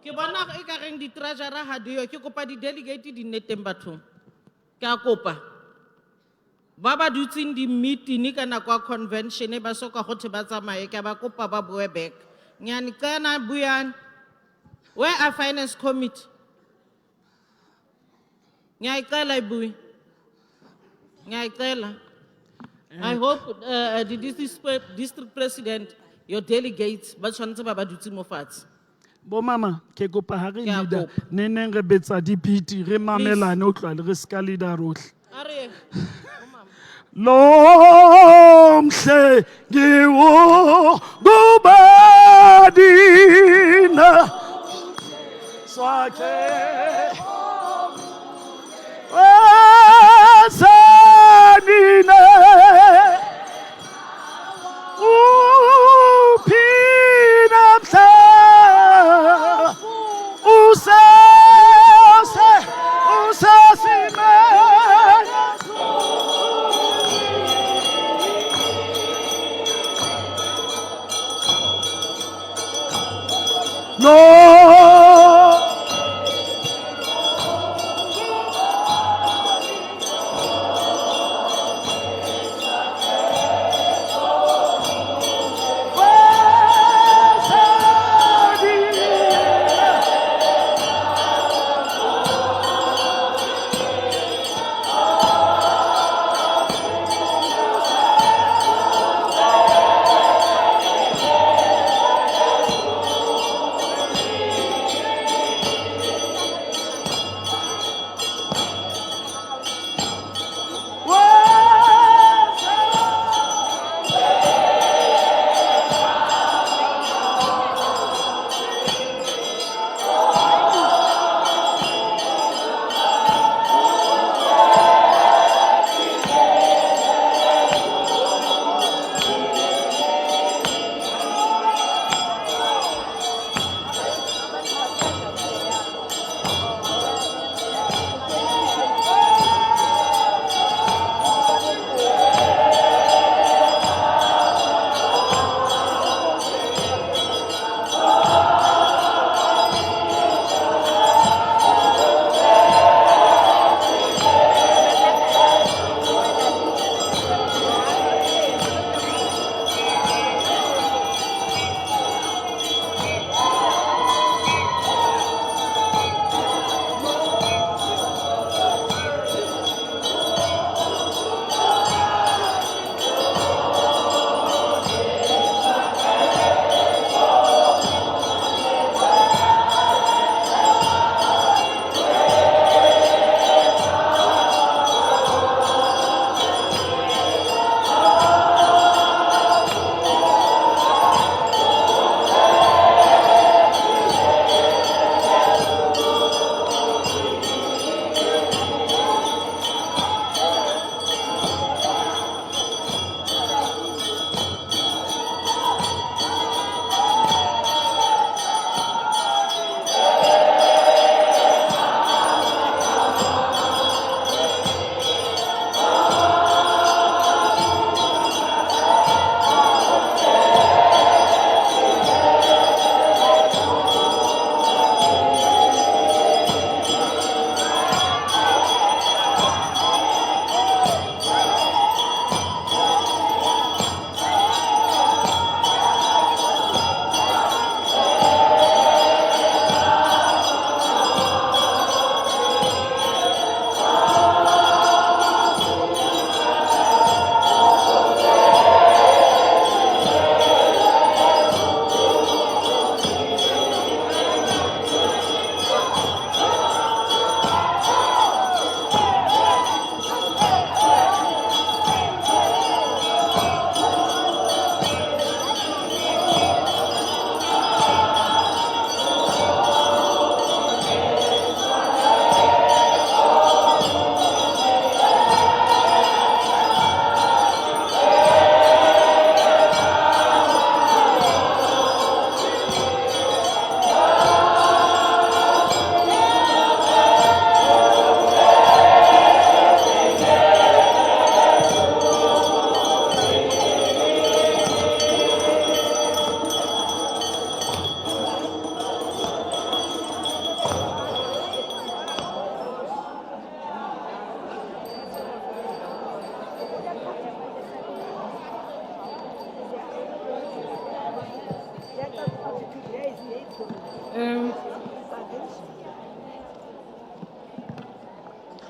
Ke bona e ka reng di-treasurer ha diyo, ke kopa di-delegate di nne teng bathong. Ke a kopa. Ba ba dutseng di-meeting ka nako ya convention ba soka gothe ba tsamaye, ke ba kopa ba boe back. Nyane kana buyani. Where are finance committee? Ngiyayicela ibuye. Ngiyayicela. I hope the district president, your delegates, ba tshwanetse ba dutse mo fatshe. Bo mama, ke kopa ha re Ke a leader, kopa. ne neng re betsa dipiti, re mamelane o tlwale re ska leader rohle. Are. Lomhle ngiwo kubadina swakhe wasanine uphina mhla usasimenya no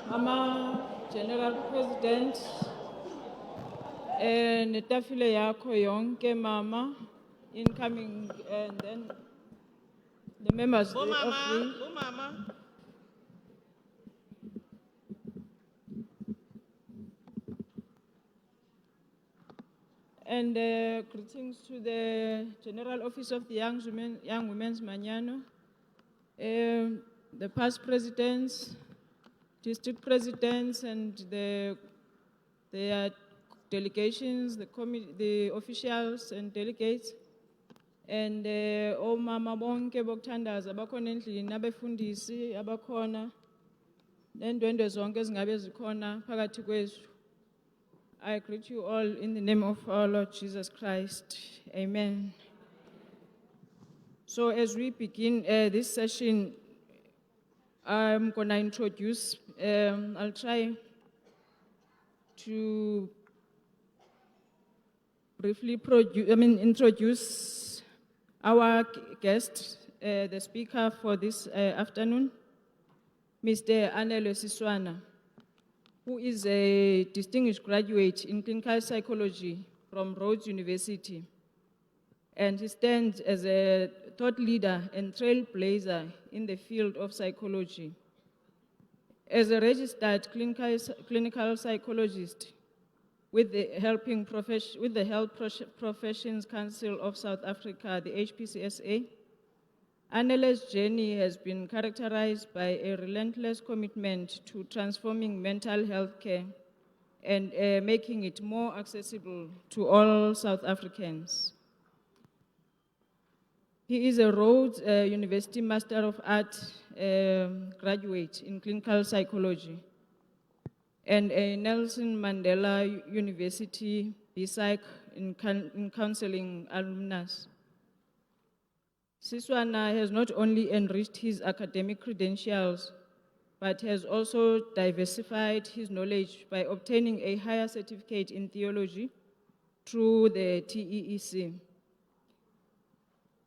Mama General President, netafile yakho yonke mama, incoming and then the members of the Bomama. and greetings to the General Office of the Young Women's Manyano, the past presidents, district presidents, and their delegations, the officials and delegates, and omama bonke bokuthandaza abakhona endlini, abefundisi abakhona, nendwendwe zonke ezingabe zikhona phakathi kwethu. I greet you all in the name of our Lord Jesus Christ. Amen. So as we begin this session, I'm going to introduce, I'll try to briefly introduce our guest, the speaker for this afternoon, Mr. Anele Siswana, who is a distinguished graduate in clinical psychology from Rhodes University. And he stands as a thought leader and trailblazer in the field of psychology. As a registered clinical psychologist with the Health Professions Council of South Africa, the HPCSA, Anele's journey has been characterized by a relentless commitment to transforming mental health care and making it more accessible to all South Africans. He is a Rhodes University Master of Arts graduate in clinical psychology and a Nelson Mandela University BPsych in counseling alumnus. Siswana has not only enriched his academic credentials, but has also diversified his knowledge by obtaining a higher certificate in theology through the TEEC.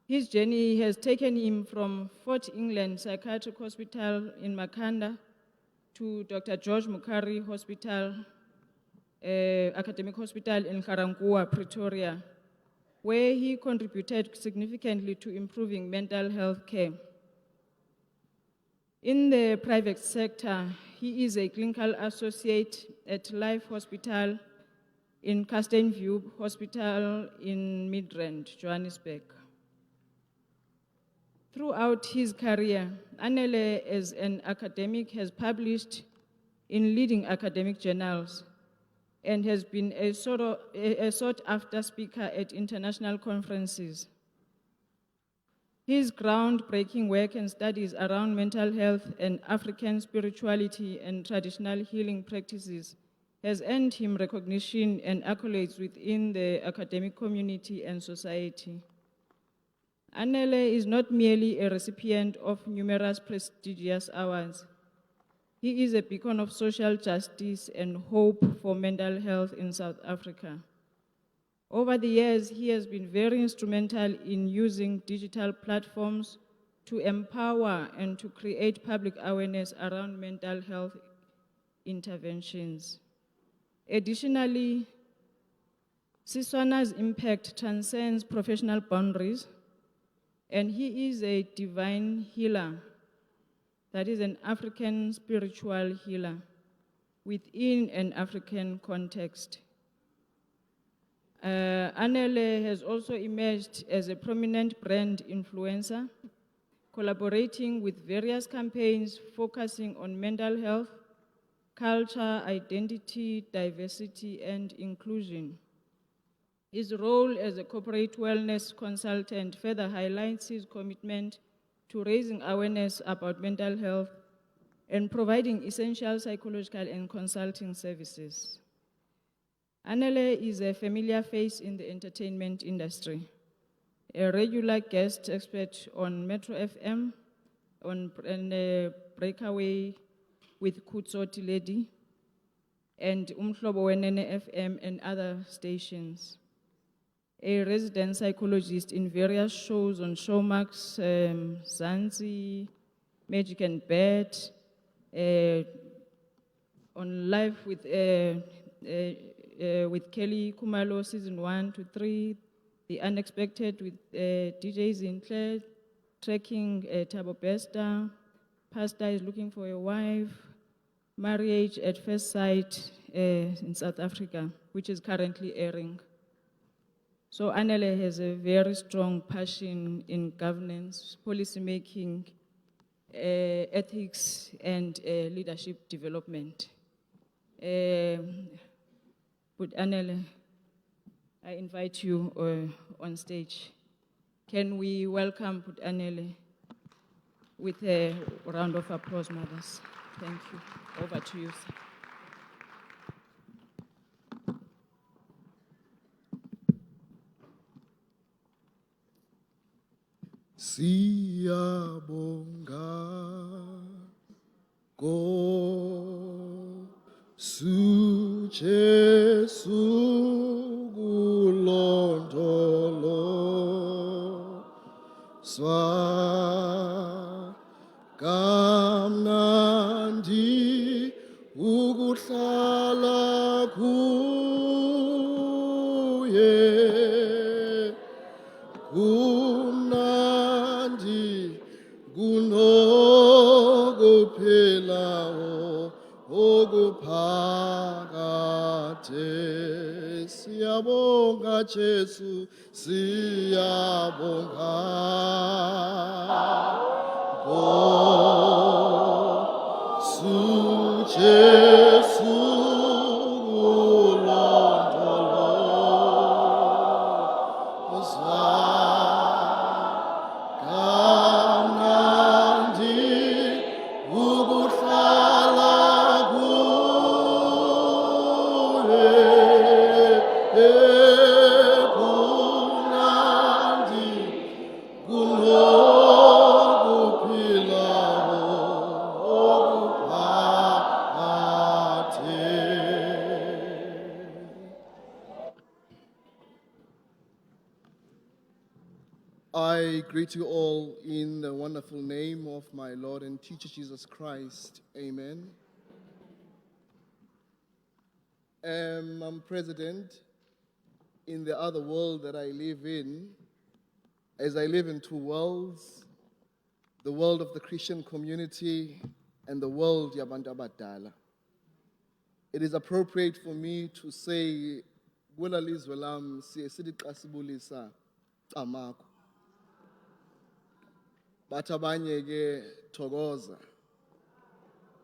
His journey has taken him from Fort England Psychiatric Hospital in Makhanda to Dr. George Mukhari Hospital, Academic Hospital in Garankuwa, Pretoria, where he contributed significantly to improving mental health care. In the private sector, he is a clinical associate at Life Hospital in Castenview Hospital in Midrand, Johannesburg. Throughout his career, Anele as an academic has published in leading academic journals and has been a sought-after speaker at international conferences. His groundbreaking work and studies around mental health and African spirituality and traditional healing practices has earned him recognition and accolades within the academic community and society. Anele is not merely a recipient of numerous prestigious awards. He is a beacon of social justice and hope for mental health in South Africa. Over the years, he has been very instrumental in using digital platforms to empower and to create public awareness around mental health interventions. Additionally, Siswana's impact transcends professional boundaries, and he is a divine healer, that is an African spiritual healer within an African context. Anele has also emerged as a prominent brand influencer, collaborating with various campaigns focusing on mental health, culture, identity, diversity, and inclusion. His role as a corporate wellness consultant further highlights his commitment to raising awareness about mental health and providing essential psychological and consulting services. Anele is a familiar face in the entertainment industry, a regular guest expert on Metro FM, and Breakaway with Kutsoti Lady, and Umhlobo Wenene FM and other stations. A resident psychologist in various shows on Showmax, Zanzi, Magic and Bet, on Live with Kelly Kumalo, season 1 to 3, The Unexpected with DJ Zintle, Trekking Tabo Besta, Pastor is Looking for a Wife, Marriage at First Sight in South Africa, which is currently airing. So Anele has a very strong passion in governance, policy making, ethics, and leadership development. But Anele, I invite you on stage. Can we welcome Put Anele with a round of applause, mothers? Thank you. Over to you, sir. Siyabonga Nkosi Jesu kulondolozwa kamnandi ukuhlala kuye kumnandi kunokuphelayo okuphakade. Siyabonga Jesu, siyabonga Nkosi Jesu kulondolozwa kamnandi ukuhlala kuye kumnandi kunokuphilayo okuphakade. I greet you all in the wonderful name of my Lord and teacher Jesus Christ. Amen. I'm president in the other world that I live in, as I live in two worlds, the world of the Christian community and the world yabantu abadala. It is appropriate for me to say, kwela lizwe lam siye silixasibulisa Camagu. Bathi abanye ke thokoza,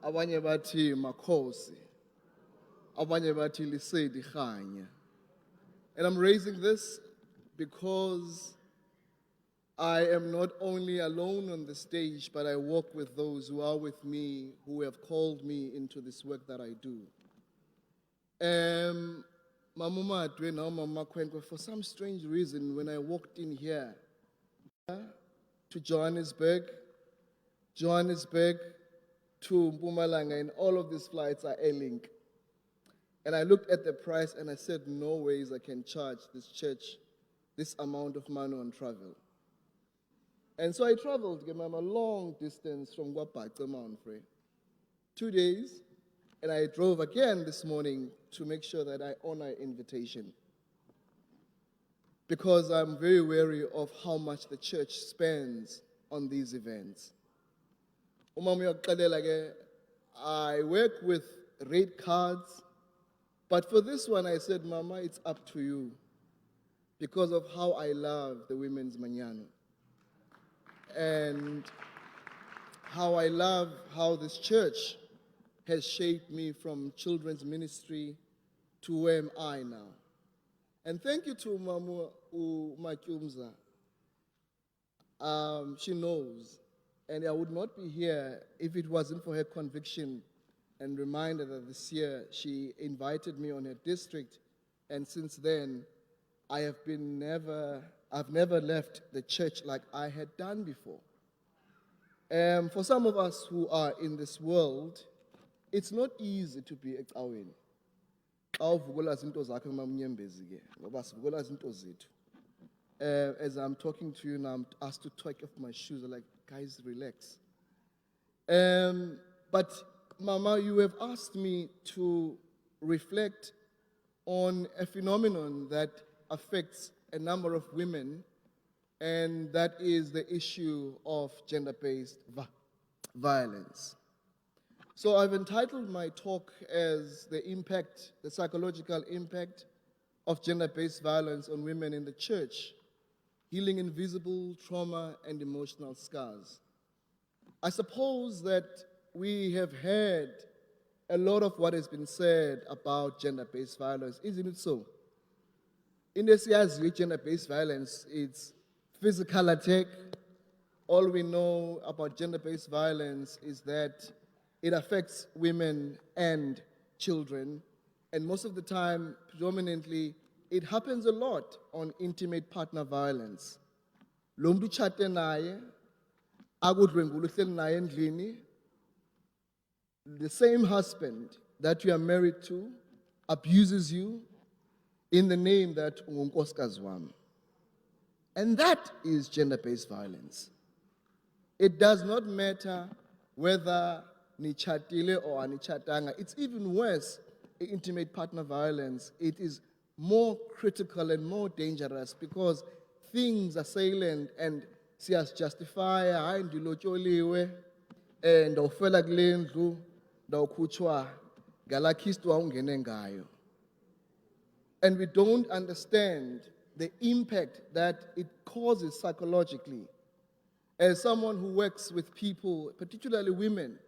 abanye bathi makhosi, abanye bathi lisedi khanya. And I'm raising this because I am not only alone on the stage, but I walk with those who are with me, who have called me into this work that I do. Mama Madwe, now Mama Kwenkwe, for some strange reason, when I walked in here to Johannesburg to Mpumalanga, and all of these flights are Airlink. And I looked at the price and I said, no ways I can charge this church this amount of money on travel. And so I traveled a long distance from Guapaca, Mount Frey, 2 days, and I drove again this morning to make sure that I honor invitation. Because I'm very wary of how much the church spends on these events. I work with rate cards, but for this one I said, Mama, it's up to you, because of how I love the Women's Manano. And how I love how this church has shaped me from children's ministry to where am I now. And thank you to Mamu Makyumza. She knows. And I would not be here if it wasn't for her conviction and reminder that this year she invited me on her district. And since then, I've never left the church like I had done before. For some of us who are in this world, it's not easy to be a Qawin. xa uvukela izinto zakho emamnyembezi ke ngoba sivukela izinto zethu. As I'm talking to you now, I'm asked to take off my shoes. I'm like, guys, relax. But Mama, you have asked me to reflect on a phenomenon that affects a number of women, and that is the issue of gender-based violence. So I've entitled my talk as the psychological impact of gender-based violence on women in the church, healing invisible trauma and emotional scars. I suppose that we have heard a lot of what has been said about gender-based violence, isn't it so? In this year's gender-based violence, it's physical attack. All we know about gender-based violence is that it affects women and children, and most of the time, predominantly, it happens a lot on intimate partner violence. Lo muntu utshate naye, akudlwengula uhleli naye endlini, the same husband that you are married to abuses you in the name that ungunkosikazi wami. And that is gender-based violence. It does not matter whether ni chatile or anichatanga. It's even worse, intimate partner violence. It is more critical and more dangerous because things are salient and siyas justify hayi ndilotyoliwe ndawufela kule ndlu ndawukhutshwa ngalakhistu wawungene ngayo. And we don't understand the impact that it causes psychologically. As someone who works with people, particularly women,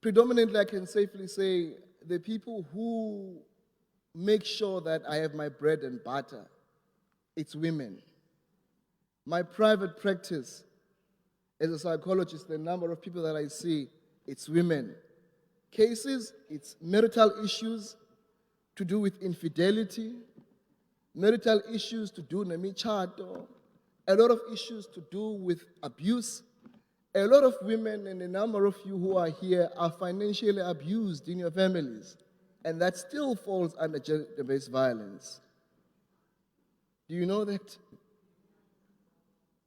predominantly I can safely say the people who make sure that I have my bread and butter, it's women. My private practice as a psychologist, the number of people that I see, it's women. Cases, it's marital issues to do with infidelity, marital issues to do with nemichato, a lot of issues to do with abuse. A lot of women and a number of you who are here are financially abused in your families, and that still falls under gender-based violence. Do you know that?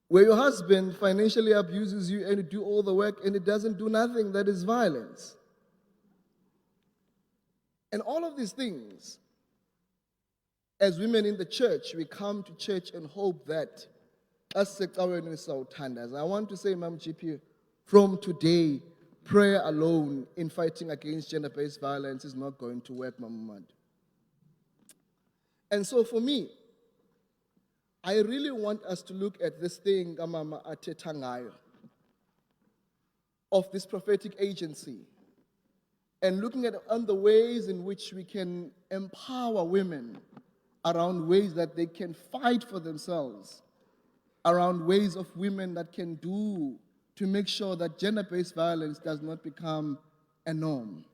Where your husband financially abuses you and you do all the work and it doesn't do nothing, that is violence. And all of these things, as women in the church, we come to church and hope that I want to say, Ma'am GP, from today, prayer alone in fighting against gender-based violence is not going to work, Ma'am Mad. And so for me, I really want us to look at this thing, Mama Atetangayo, of this prophetic agency, and looking at the ways in which we can empower women around ways that they can fight for themselves, around ways of women that can do to make sure that gender-based violence does not become a norm.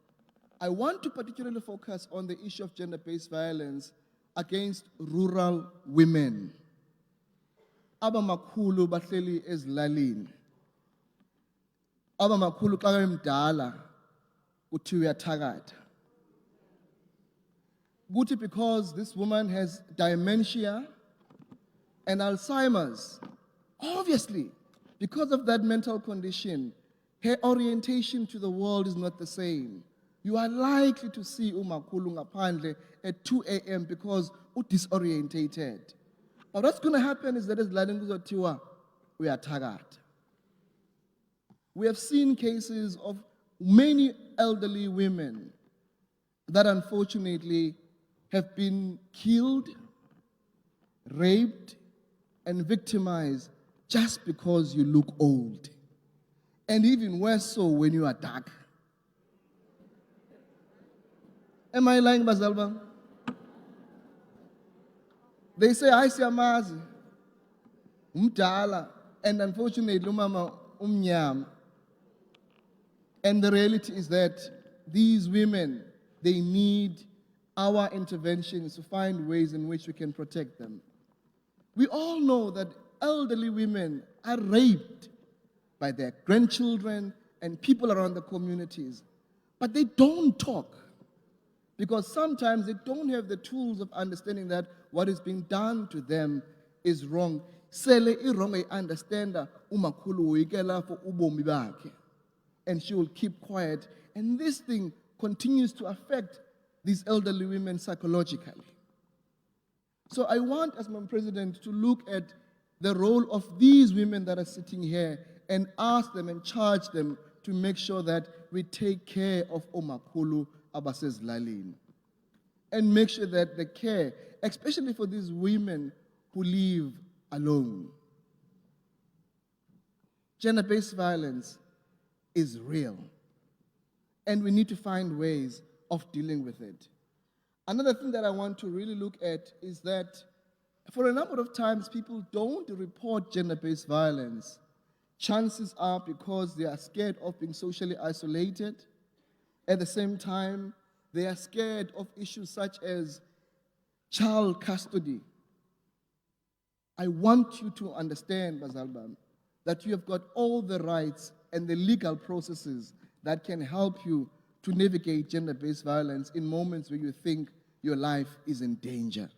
I want to particularly focus on the issue of gender-based violence against rural women. Aba makhulu bahleli ezilalini. Aba makhulu xa emdala uthi uyathakatha. Kuthi because this woman has dementia and Alzheimer's, obviously, because of that mental condition, her orientation to the world is not the same. You are likely to see umakhulu ngaphandle at 2 a.m. because disorientated. But what's going to happen is that ezilalini kuzothiwa uyathakatha. We have seen cases of many elderly women that unfortunately have been killed, raped, and victimized just because you look old. And even worse so when you are dark. Am I lying, Bazalba? They say, I see amazi, umdala, and unfortunately, umama umnyama. And the reality is that these women, they need our interventions to find ways in which we can protect them. We all know that elderly women are raped by their grandchildren and people around the communities, but they don't talk. Because sometimes they don't have the tools of understanding that what is being done to them is wrong. Sele wrong understander umakhulu uyikela for ubomi bakhe. And she will keep quiet. And this thing continues to affect these elderly women psychologically. So I want, as my president, to look at the role of these women that are sitting here and ask them and charge them to make sure that we take care of Omakhulu Abasezlalini. And make sure that the care, especially for these women who live alone. Gender-based violence is real. And we need to find ways of dealing with it. Another thing that I want to really look at is that for a number of times, people don't report gender-based violence. Chances are because they are scared of being socially isolated. At the same time, they are scared of issues such as child custody. I want you to understand, Bazalbam, that you have got all the rights and the legal processes that can help you to navigate gender-based violence in moments where you think your life is in danger.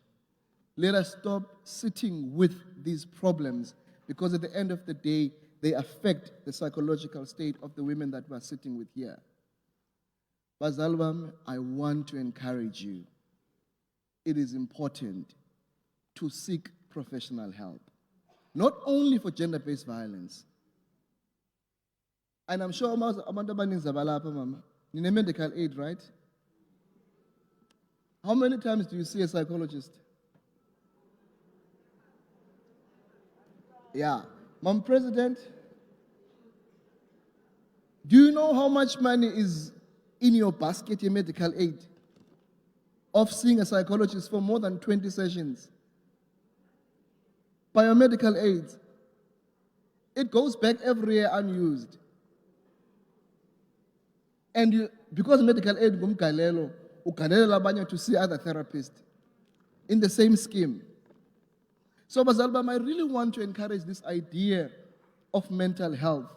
Let us stop sitting with these problems because at the end of the day, they affect the psychological state of the women that we're sitting with here. Bazalbam, I want to encourage you. It is important to seek professional help, not only for gender-based violence. And I'm sure abantu abaninzi abalapha mama, nine medical aid, right? How many times do you see a psychologist? Yeah. Mom President, do you know how much money is in your basket, your medical aid, of seeing a psychologist for more than 20 sessions? Biomedical aid. It goes back every year unused. And because medical aid gumgalelo, ugalela abanye to see other therapists in the same scheme. So Bazalbam, I really want to encourage this idea of mental health.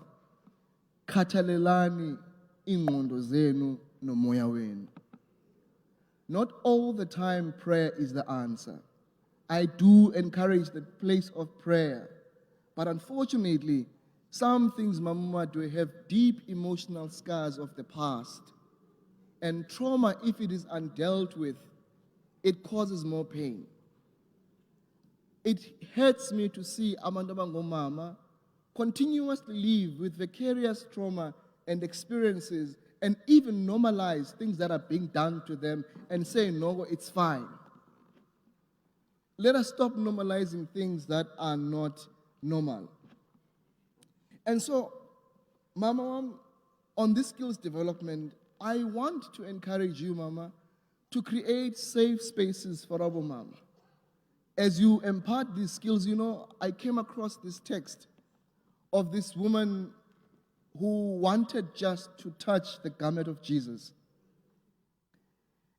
Khathalelani ingqondo zenu nomoya wenu. Not all the time prayer is the answer. I do encourage the place of prayer. But unfortunately, some things, Mama, do have deep emotional scars of the past. And trauma, if it is undealt with, it causes more pain. It hurts me to see Amanda Mama continuously live with vicarious trauma and experiences and even normalize things that are being done to them and say, no, it's fine. Let us stop normalizing things that are not normal. And so, Mama, on this skills development, I want to encourage you, Mama, to create safe spaces for our Mama. As you impart these skills, you know, I came across this text of this woman who wanted just to touch the garment of Jesus.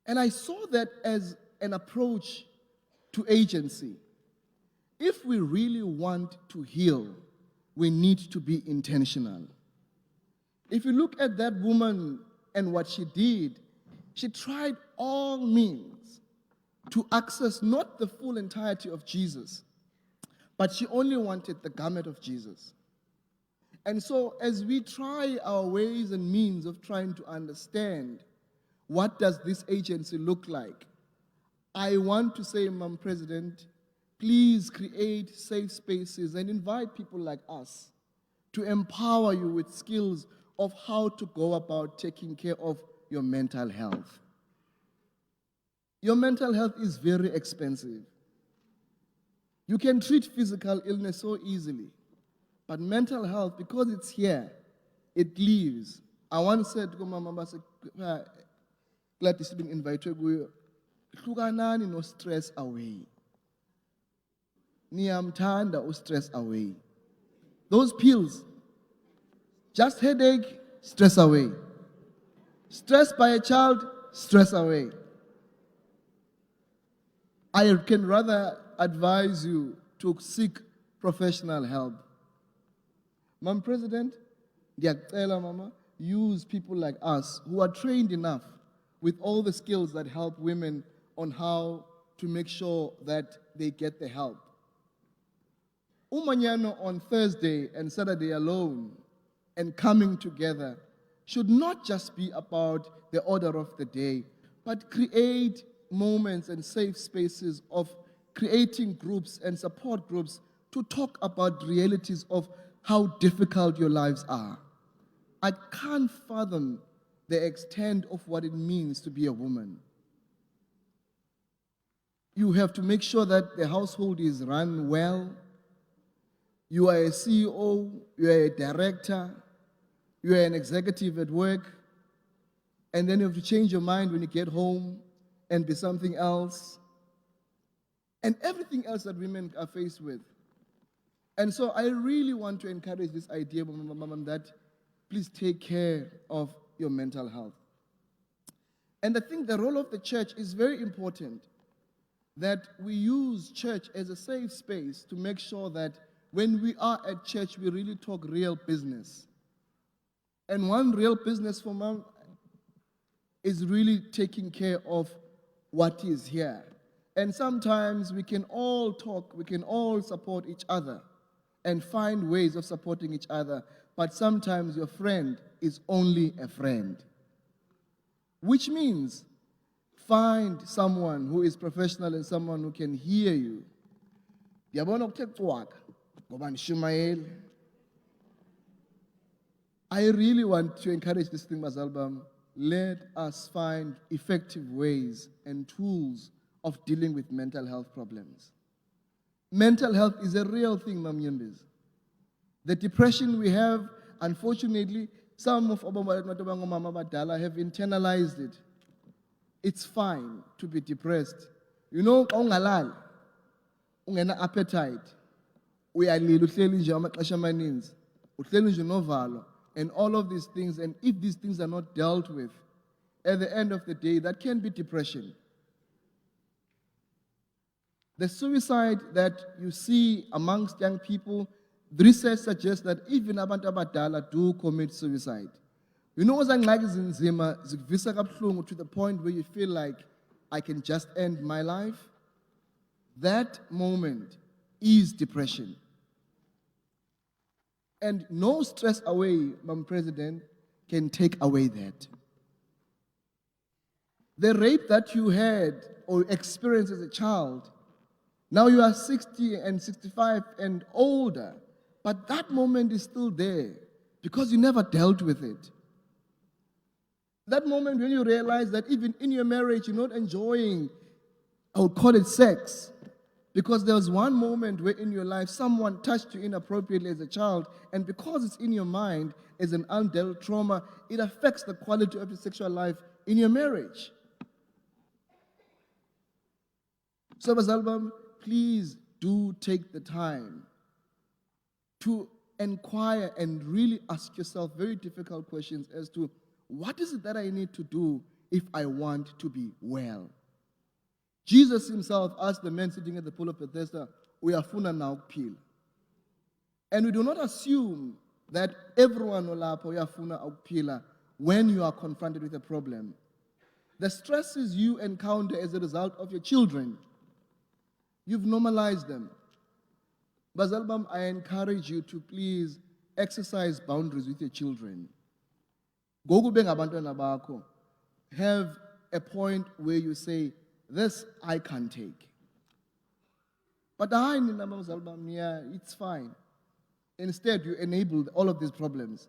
And I saw that as an approach to agency. If we really want to heal, we need to be intentional. If you look at that woman and what she did, she tried all means to access not the full entirety of Jesus, but she only wanted the garment of Jesus. And so as we try our ways and means of trying to understand what does this agency look like, I want to say, Madam President, please create safe spaces and invite people like us to empower you with skills of how to go about taking care of your mental health. Your mental health is very expensive. You can treat physical illness so easily, but mental health, because it's here, it lives. I once said to my mama, glad to being invited, hlukanani no stress away. Niyamthanda o stress away. Those pills, just headache, stress away. Stress by a child, stress away. I can rather advise you to seek professional help. Madam President, Mama, use people like us who are trained enough, with all the skills that help women on how to make sure that they get the help. Umanyano on Thursday and Saturday alone and coming together should not just be about the order of the day, but create moments and safe spaces of creating groups and support groups to talk about realities of how difficult your lives are. I can't fathom the extent of what it means to be a woman. You have to make sure that the household is run well. You are a CEO, you are a director, you are an executive at work, and then you have to change your mind when you get home and be something else, and everything else that women are faced with. And so I really want to encourage this idea, that please take care of your mental health. And I think the role of the church is very important, that we use church as a safe space to make sure that when we are at church, we really talk real business. And one real business for mom is really taking care of what is here. And sometimes we can all talk, we can all support each other and find ways of supporting each other. But sometimes your friend is only a friend. Which means find someone who is professional and someone who can hear you. I really want to encourage this thing, Mazalbam. Let us find effective ways and tools of dealing with mental health problems. Mental health is a real thing, Mamyembes. The depression we have, unfortunately, some of Mama Badala have internalized it. It's fine to be depressed. You know, ungalal, ungena appetite, uyalila uhleli nje amaxesha amaninzi, uhleli nje novalo, and all of these things. And if these things are not dealt with, at the end of the day, that can be depression. The suicide that you see amongst young people, the research suggests that even abantu abadala do commit suicide. You know, zangxaki zinzima zikuvisa kabuhlungu to the point where you feel like I can just end my life. That moment is depression. And no stress away, Madam President, can take away that. The rape that you had or experienced as a child, now you are 60 and 65 and older, but that moment is still there because you never dealt with it. That moment when you realize that even in your marriage, you're not enjoying, I would call it sex, because there was one moment where in your life someone touched you inappropriately as a child, and because it's in your mind as an undealt trauma, it affects the quality of your sexual life in your marriage. So, Bazalbam, please do take the time to inquire and really ask yourself very difficult questions as to what is it that I need to do if I want to be well? Jesus himself asked the men sitting at the pool of Bethesda, "Uyafuna na ukuphila?" And we do not assume that everyone olapho uyafuna ukuphila when you are confronted with a problem. The stresses you encounter as a result of your children, you've normalized them. Bazalbam, I encourage you to please exercise boundaries with your children. Have a point where you say, this I can take. But it's fine. Instead, you enable all of these problems.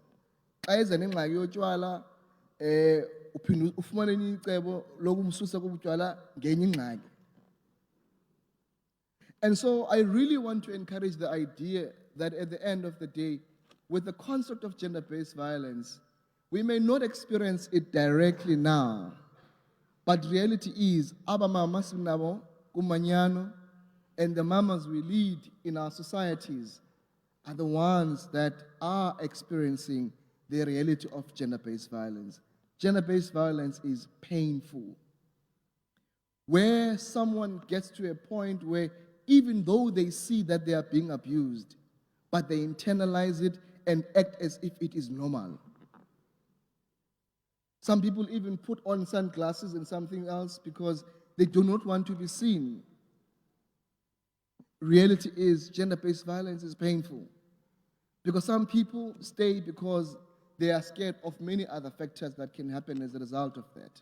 And so I really want to encourage the idea that at the end of the day, with the concept of gender-based violence, we may not experience it directly now, but reality is, abamama sinabo kumanyano, and the mamas we lead in our societies are the ones that are experiencing the reality of gender-based violence. Gender-based violence is painful. Where someone gets to a point where even though they see that they are being abused, but they internalize it and act as if it is normal. Some people even put on sunglasses and something else because they do not want to be seen. Reality is gender-based violence is painful because some people stay because they are scared of many other factors that can happen as a result of that.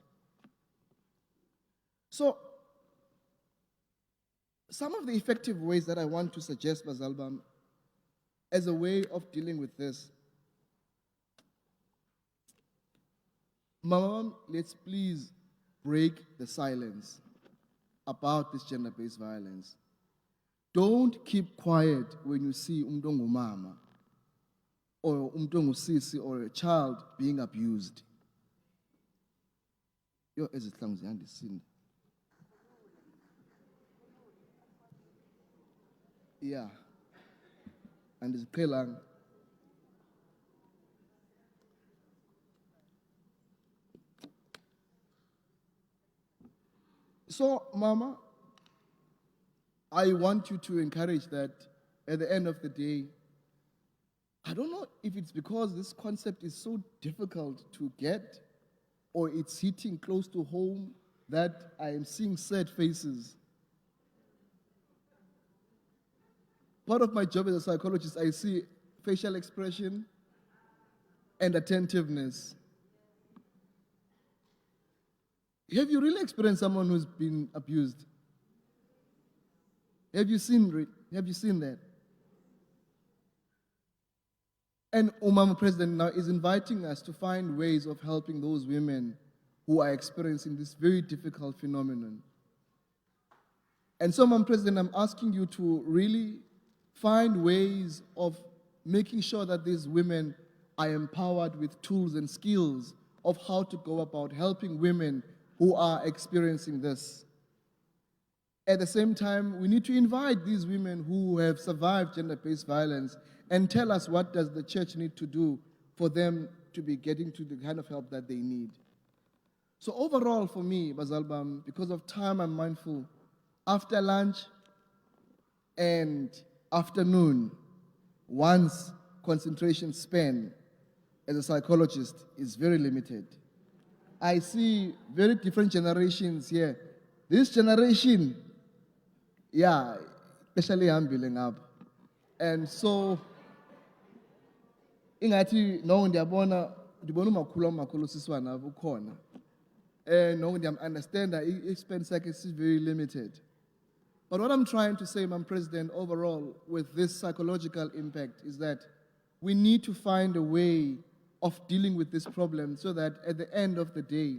So, some of the effective ways that I want to suggest, Bazalbam, as a way of dealing with this. Mom, let's please break the silence about this gender-based violence. Don't keep quiet when you see umntu mama or umntu sisi or a child being abused. Yo, ezihlangu ziyandisini. Yeah. And it's Pelang. So, Mama, I want you to encourage that at the end of the day, I don't know if it's because this concept is so difficult to get or it's hitting close to home that I am seeing sad faces. Part of my job as a psychologist, I see facial expression and attentiveness. Have you really experienced someone who's been abused? Have you seen that? And Umama President now is inviting us to find ways of helping those women who are experiencing this very difficult phenomenon. And so, Umama President, I'm asking you to really find ways of making sure that these women are empowered with tools and skills of how to go about helping women who are experiencing this. At the same time, we need to invite these women who have survived gender-based violence and tell us what does the church need to do for them to be getting to the kind of help that they need. So overall for me, Bazalbam, because of time, I'm mindful, after lunch and afternoon, one's concentration span as a psychologist is very limited. I see very different generations here. This generation, yeah, especially I'm building up. And so, ingathi no ndiyabona umakhulu siswana ukhona. No ndiyam understand that expense sakhe is very limited. But what I'm trying to say, Madam President, overall with this psychological impact is that we need to find a way of dealing with this problem so that at the end of the day,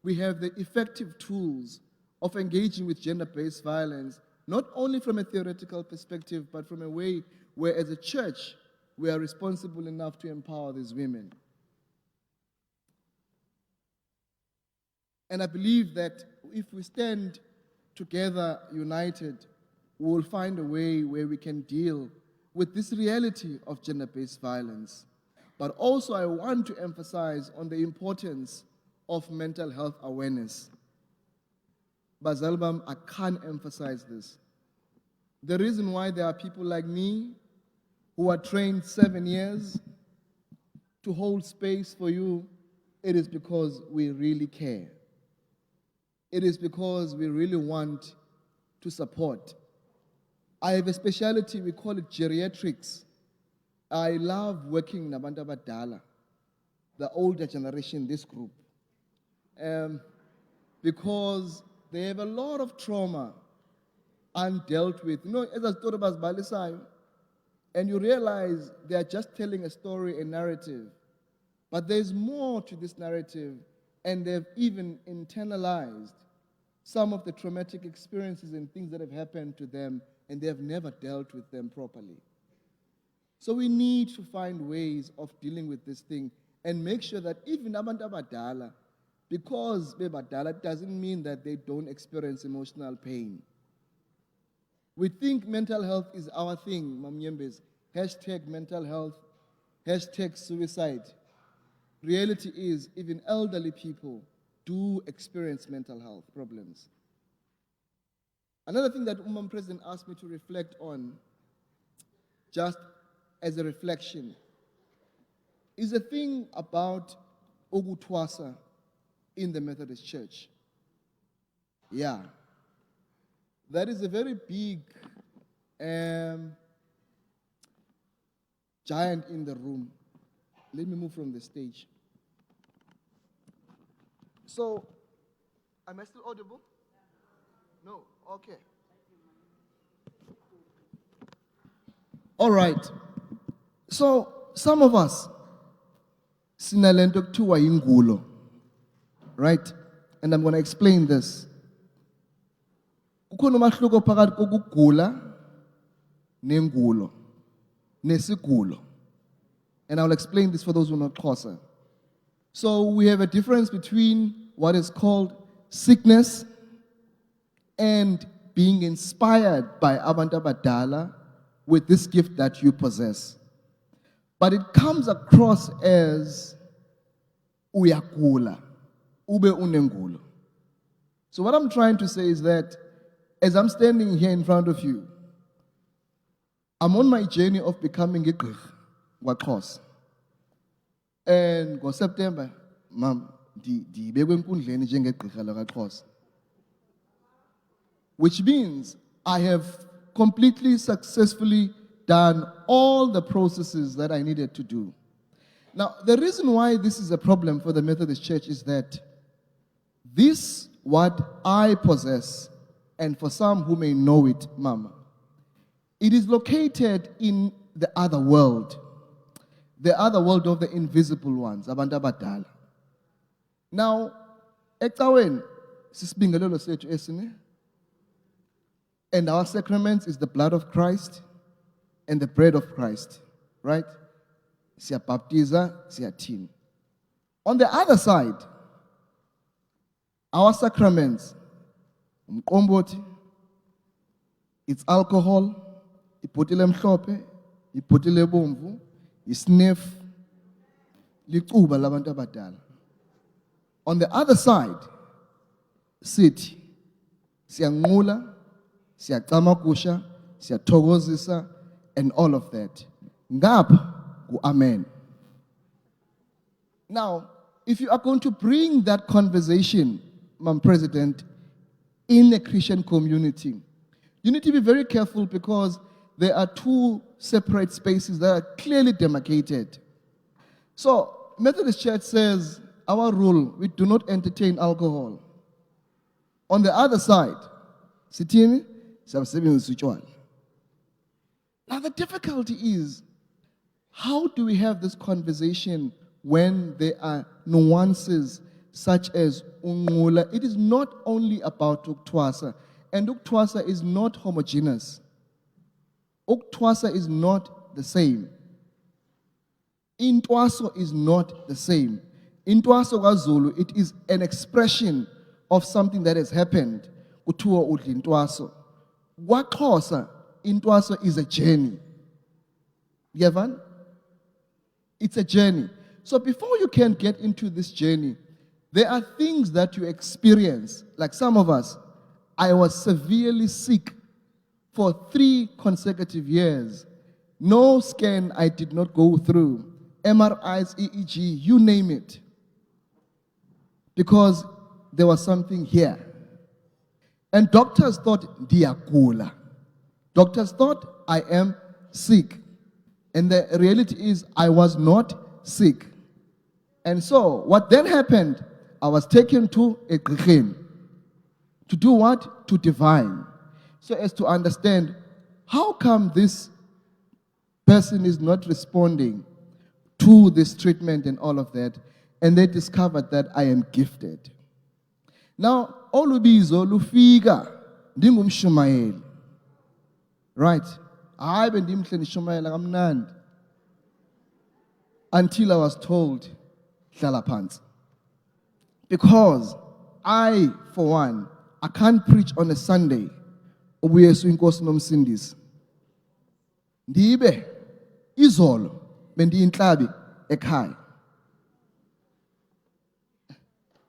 we have the effective tools of engaging with gender-based violence, not only from a theoretical perspective, but from a way where as a church, we are responsible enough to empower these women. And I believe that if we stand together, united, we will find a way where we can deal with this reality of gender-based violence. But also I want to emphasize on the importance of mental health awareness. Bazalbam, I can't emphasize this. The reason why there are people like me who are trained 7 years to hold space for you, it is because we really care. It is because we really want to support. I have a specialty, we call it geriatrics. I love working in Nabantu Abadala, the older generation, this group, because they have a lot of trauma undealt with. You know, as I thought about Balisai, and you realize they are just telling a story, a narrative, but there's more to this narrative, and they've even internalized some of the traumatic experiences and things that have happened to them, and they have never dealt with them properly. So we need to find ways of dealing with this thing and make sure that even abantu abadala, because bebadala doesn't mean that they don't experience emotional pain. We think mental health is our thing, Mamnyembes. Hashtag mental health, hashtag suicide. Reality is, even elderly people do experience mental health problems. Another thing that President asked me to reflect on, just as a reflection, is a thing about Ogutwasa in the Methodist Church. Yeah. That is a very big giant in the room. Let me move from the stage. So, am I still audible? No? Okay. All right. So, some of us, sinalento kuthiwa yingulo, right? And I'm going to explain this. Kukhona umahluko phakathi kokugula nengulo, nesigulo. And I'll explain this for those who know Xhosa. So we have a difference between what is called sickness and being inspired by abantu abadala with this gift that you possess. But it comes across as uyagula, ube unengulo. So what I'm trying to say is that as I'm standing here in front of you, I'm on my journey of becoming a gqirha kwaXhosa. And go September, ma'am, ndibekwe enkundleni njengegqirha lakwaXhosa. Which means I have completely successfully done all the processes that I needed to do. Now, the reason why this is a problem for the Methodist Church is that this, what I possess, and for some who may know it, Mama, it is located in the other world of the invisible ones, abantu abadala. Now, ecaweni sisibingelelo sethu esine, and our sacraments is the blood of Christ and the bread of Christ, right? Siyabaptiza, siyathini. On the other side, our sacraments, umqombothi, it's alcohol, ibhotile emhlophe, ibhotile ebomvu, isniff, licuba labantu abadala. On the other side, sithi, siyanqula, siyacamakusha, siyathokozisa, and all of that. Ngapha, amen. Now, if you are going to bring that conversation, Madam President, in a Christian community, you need to be very careful because there are two separate spaces that are clearly demarcated. So, Methodist Church says, our rule, we do not entertain alcohol. On the other side, sithini, siyasebenzisa utshwala. Now the difficulty is, how do we have this conversation when there are nuances such as unqula? It is not only about ukuthwasa, and ukuthwasa is not homogeneous. Ukuthwasa is not the same. Intwaso is not the same. Intwaso kwaZulu, it is an expression of something that has happened. Kuthiwa udla intwaso. KwaXhosa, intwaso is a journey. Yavan? It's a journey. So before you can get into this journey, there are things that you experience. Like some of us, I was severely sick for 3 consecutive years. No scan I did not go through. MRIs, EEG, you name it. Because there was something here. And doctors thought, diagula. Doctors thought I am sick. And the reality is I was not sick. And so what then happened, I was taken to a gqirha. To do what? To divine. So as to understand, how come this person is not responding to this treatment and all of that? And they discovered that I am gifted. Now, olubizo lufika ndingumshumayeli. Right? Hayi bendimhle nishumayela kamnandi. Until I was told, hlala phansi. Because I, for one, I can't preach on a Sunday. Ubuyesu inkosi nomsindisi. Ndibe izolo bendiyinhlabi ekhaya.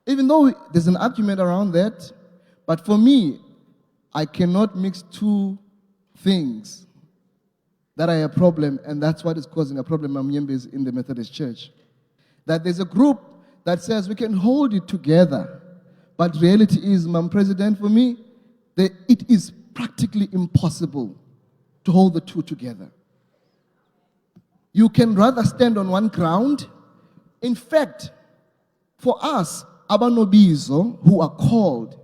Even though there's an argument around that, but for me, I cannot mix two things that are a problem, and that's what is causing a problem in the Methodist Church. That there's a group that says we can hold it together. But reality is, Madam President, for me, it is practically impossible to hold the two together. You can rather stand on one ground. In fact, for us, Abanobizo, who are called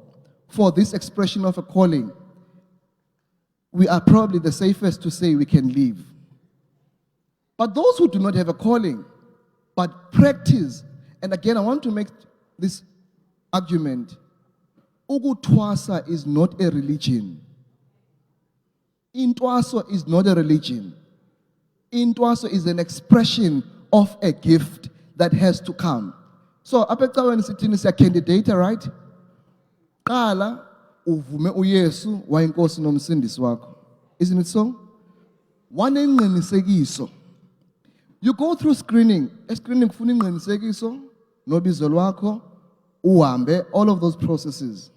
for this expression of a calling, we are probably the safest to say we can leave. But those who do not have a calling, but practice, and again, I want to make this argument, Ugutwasa is not a religion. Intwaso is not a religion. Intwaso is an expression of a gift that has to come. So, apeka when sitting is a candidate, right? Qala uvume uYesu wayinkosi nomsindisi wakho. Isn't it so? Wanengqinisekiso. You go through screening. Screening kufuna ingqinisekiso, nobizo lwakho, uhambe, all of those processes.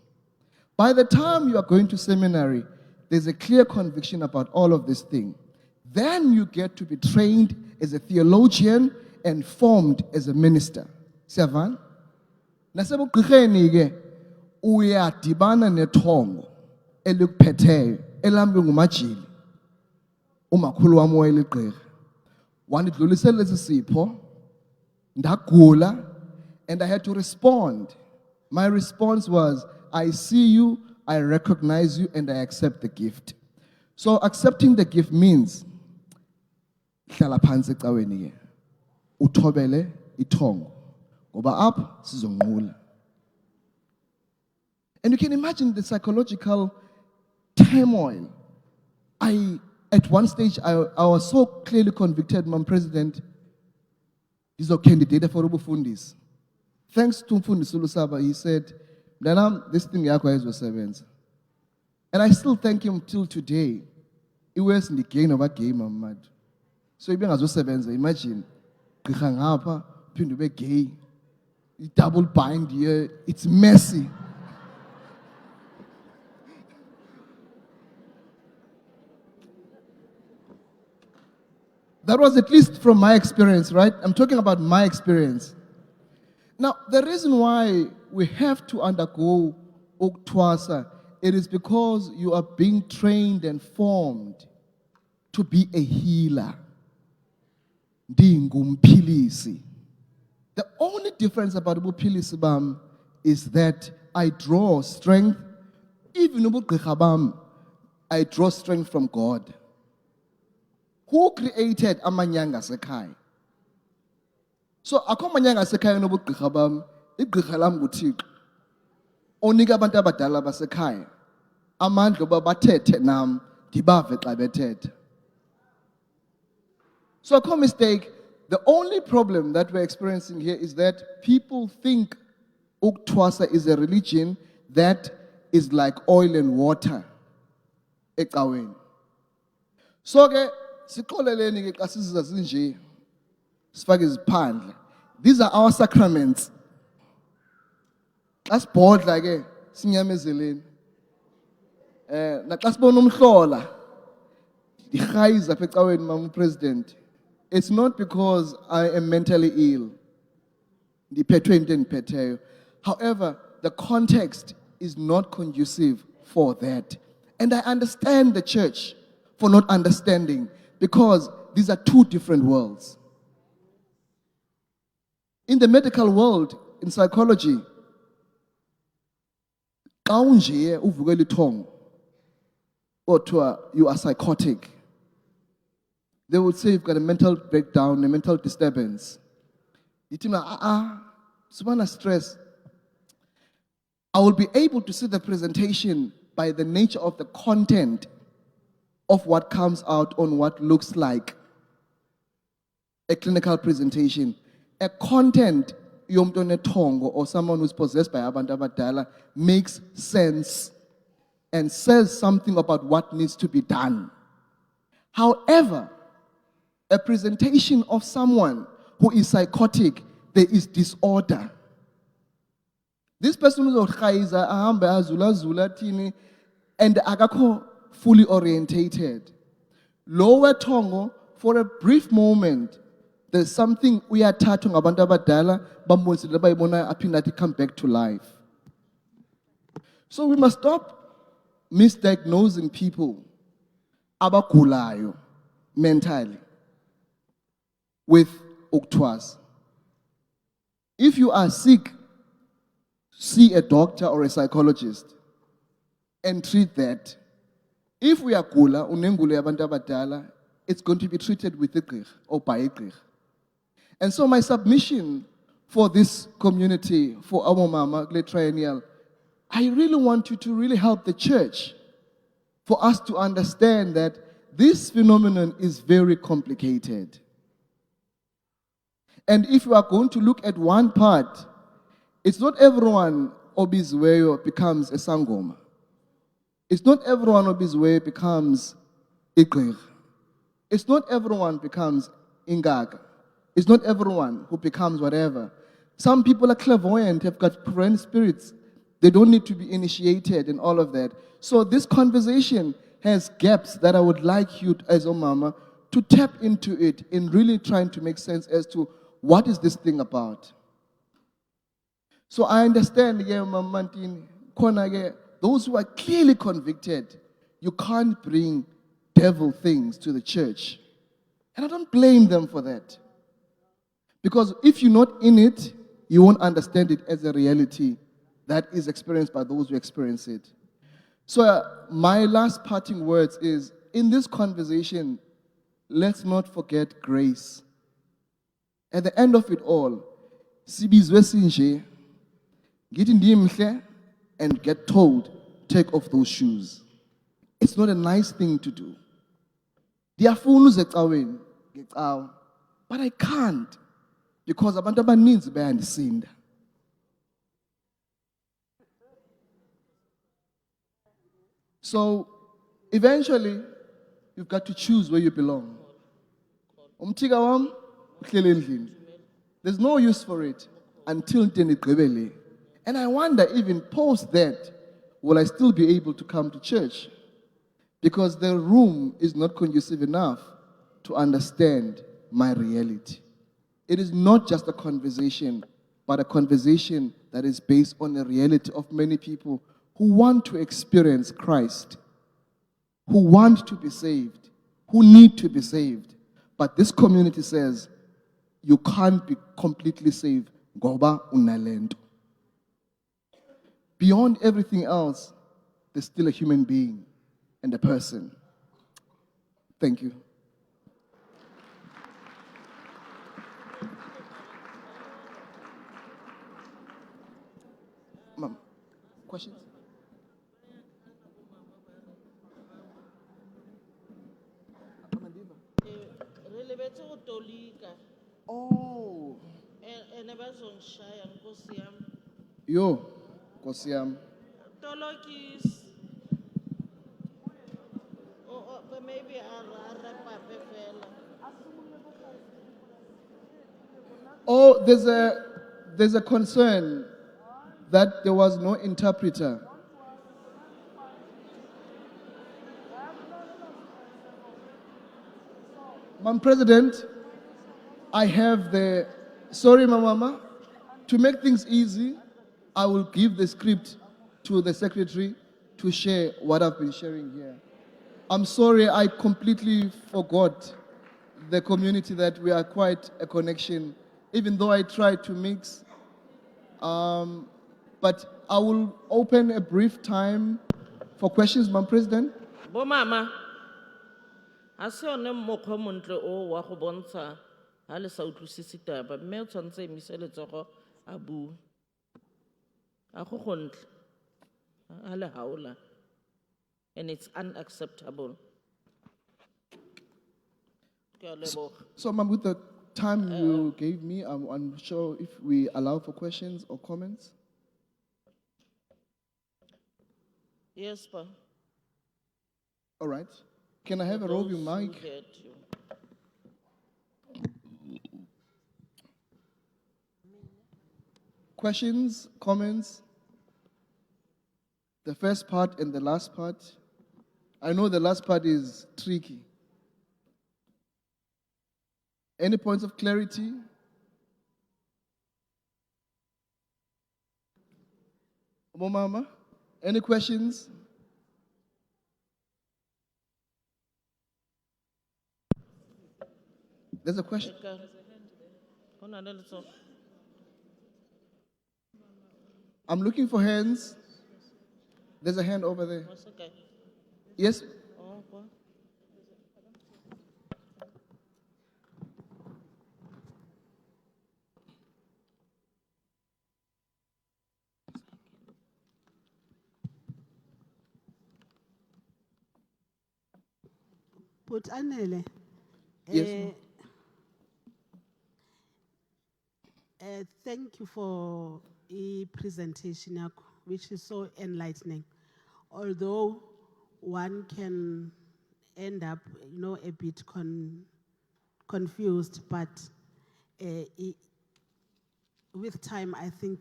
By the time you are going to seminary, there's a clear conviction about all of this thing. Then you get to be trained as a theologian and formed as a minister. Siyavan? Nasebugqirheni ke uyadibana nethongo elikuphetheyo elambe ngumajili. Umakhulu wami wayeligqirha. Wandidlulisela lesi sipho, ndagula, and I had to respond. My response was, I see you, I recognize you, and I accept the gift. So accepting the gift means hlala phansi ecaweni ke uthobele ithongo ngoba apha sizonqula. And you can imagine the psychological turmoil. At one stage, I was so clearly convicted, Madam President, he's a candidate for ubufundisi. Thanks to Mfundisi Lusaba, he said, Mntanam, this thing yakho ayizosebenza. And I still thank him till today. It was in the gain of a game, mad. So even as sevenza, imagine, gqirha ngapha, phinde ube gay, double bind here, it's messy. That was at least from my experience, right? I'm talking about my experience. Now, the reason why we have to undergo Uktwasa, it is because you are being trained and formed to be a healer. Ndingumphilisi. The only difference about ubuphilisi bam is that I draw strength, even ubugqirha bam, I draw strength from God. Who created amanyanga sekhaya? So akho manyanga sekhaya nobugqirha bam, igqirha lam nguThixo. Onika abantu abadala basekhaya amandla oba bathethe nam ndibave xa bethethe. So akho mistake. The only problem that we're experiencing here is that people think Uktwasa is a religion that is like oil and water ecaweni. So ke siqoleleni ke xa siziza sinje sifake iziphandle. These are our sacraments. Xa sibhodla ke sinyamezeleni. Naxa sibona umhlola ndirhayiza apha ecaweni Mama President. It's not because I am mentally ill. However, the context is not conducive for that. And I understand the church for not understanding, because these are two different worlds. In the medical world, in psychology, you are psychotic. They would say you've got a mental breakdown, a mental disturbance. Stress. I will be able to see the presentation by the nature of the content of what comes out on what looks like a clinical presentation. A content or someone who's possessed by abantu abadala makes sense and says something about what needs to be done. However, a presentation of someone who is psychotic, there is disorder. This person is and akakho fully orientated. Lower tongue, for a brief moment, there's something uyathathwa ngabantu abadala bambonise bayibona aphinda athi come back to life. So we must stop misdiagnosing people abagulayo mentally with ukutwas. If you are sick, see a doctor or a psychologist and treat that. If we are gula, unengulo yabantu abadala, it's going to be treated with a gqirha or by a gqirha. And so my submission for this community, for our mama, Kule Triennial, I really want you to really help the church for us to understand that this phenomenon is very complicated. And if you are going to look at one part, it's not everyone obiziweyo becomes a sangoma. It's not everyone obiziweyo becomes a gqirha. It's not everyone becomes ingaga. It's not everyone who becomes whatever. Some people are clairvoyant, have got friend spirits. They don't need to be initiated and all of that. So this conversation has gaps that I would like you as Omama to tap into it in really trying to make sense as to what is this thing about. So I understand, those who are clearly convicted, you can't bring devil things to the church. And I don't blame them for that. Because if you're not in it, you won't understand it as a reality that is experienced by those who experience it. So my last parting words is, in this conversation, let's not forget grace. At the end of it all, sibizwe sinje, get in the imhle and get told, take off those shoes. It's not a nice thing to do. But I can't, because abantu abaninzi bayandisinda. So eventually, you've got to choose where you belong. Umthika wam, uhleli endlini. There's no use for it until ndigqibele. And I wonder, even post that, will I still be able to come to church? Because the room is not conducive enough to understand my reality. It is not just a conversation, but a conversation that is based on the reality of many people who want to experience Christ, who want to be saved, who need to be saved. But this community says, you can't be completely saved. Goba unalento. Beyond everything else, there's still a human being and a person. Thank you. Ma'am, questions? Oh. Yo, Kosiam. Tolokis. Maybe Oh, there's a concern that there was no interpreter. Madam President, I have the, sorry, Mama, to make things easy, I will give the script to the secretary to share what I've been sharing here. I'm sorry, I completely forgot the community that we are quite a connection, even though I tried to mix. But I will open a brief time for questions, Madam President. Bo mama, a se yone mokgwa montle o wa go bontsha ha le sa utlwisise taba mme o tshwantse emise letsogo a bue. A go gontle a le haola, and it's unacceptable. Ke a leboga. So, ma'am, with the time you gave me, I'm sure if we allow for questions or comments. Yes, pa. All right. Can I have a roving Those who mic? heard you. Questions, comments? The first part and the last part. I know the last part is tricky. Any points of clarity? Mama, any questions? There's a question. Ho na le letsoho. I'm looking for hands. There's a hand over there. Wa se kae? Yes? Oh, kwa. But Anele, Yes, ma'am. thank you for a presentation yakho, which is so enlightening. Although one can end up, a bit confused, but with time, I think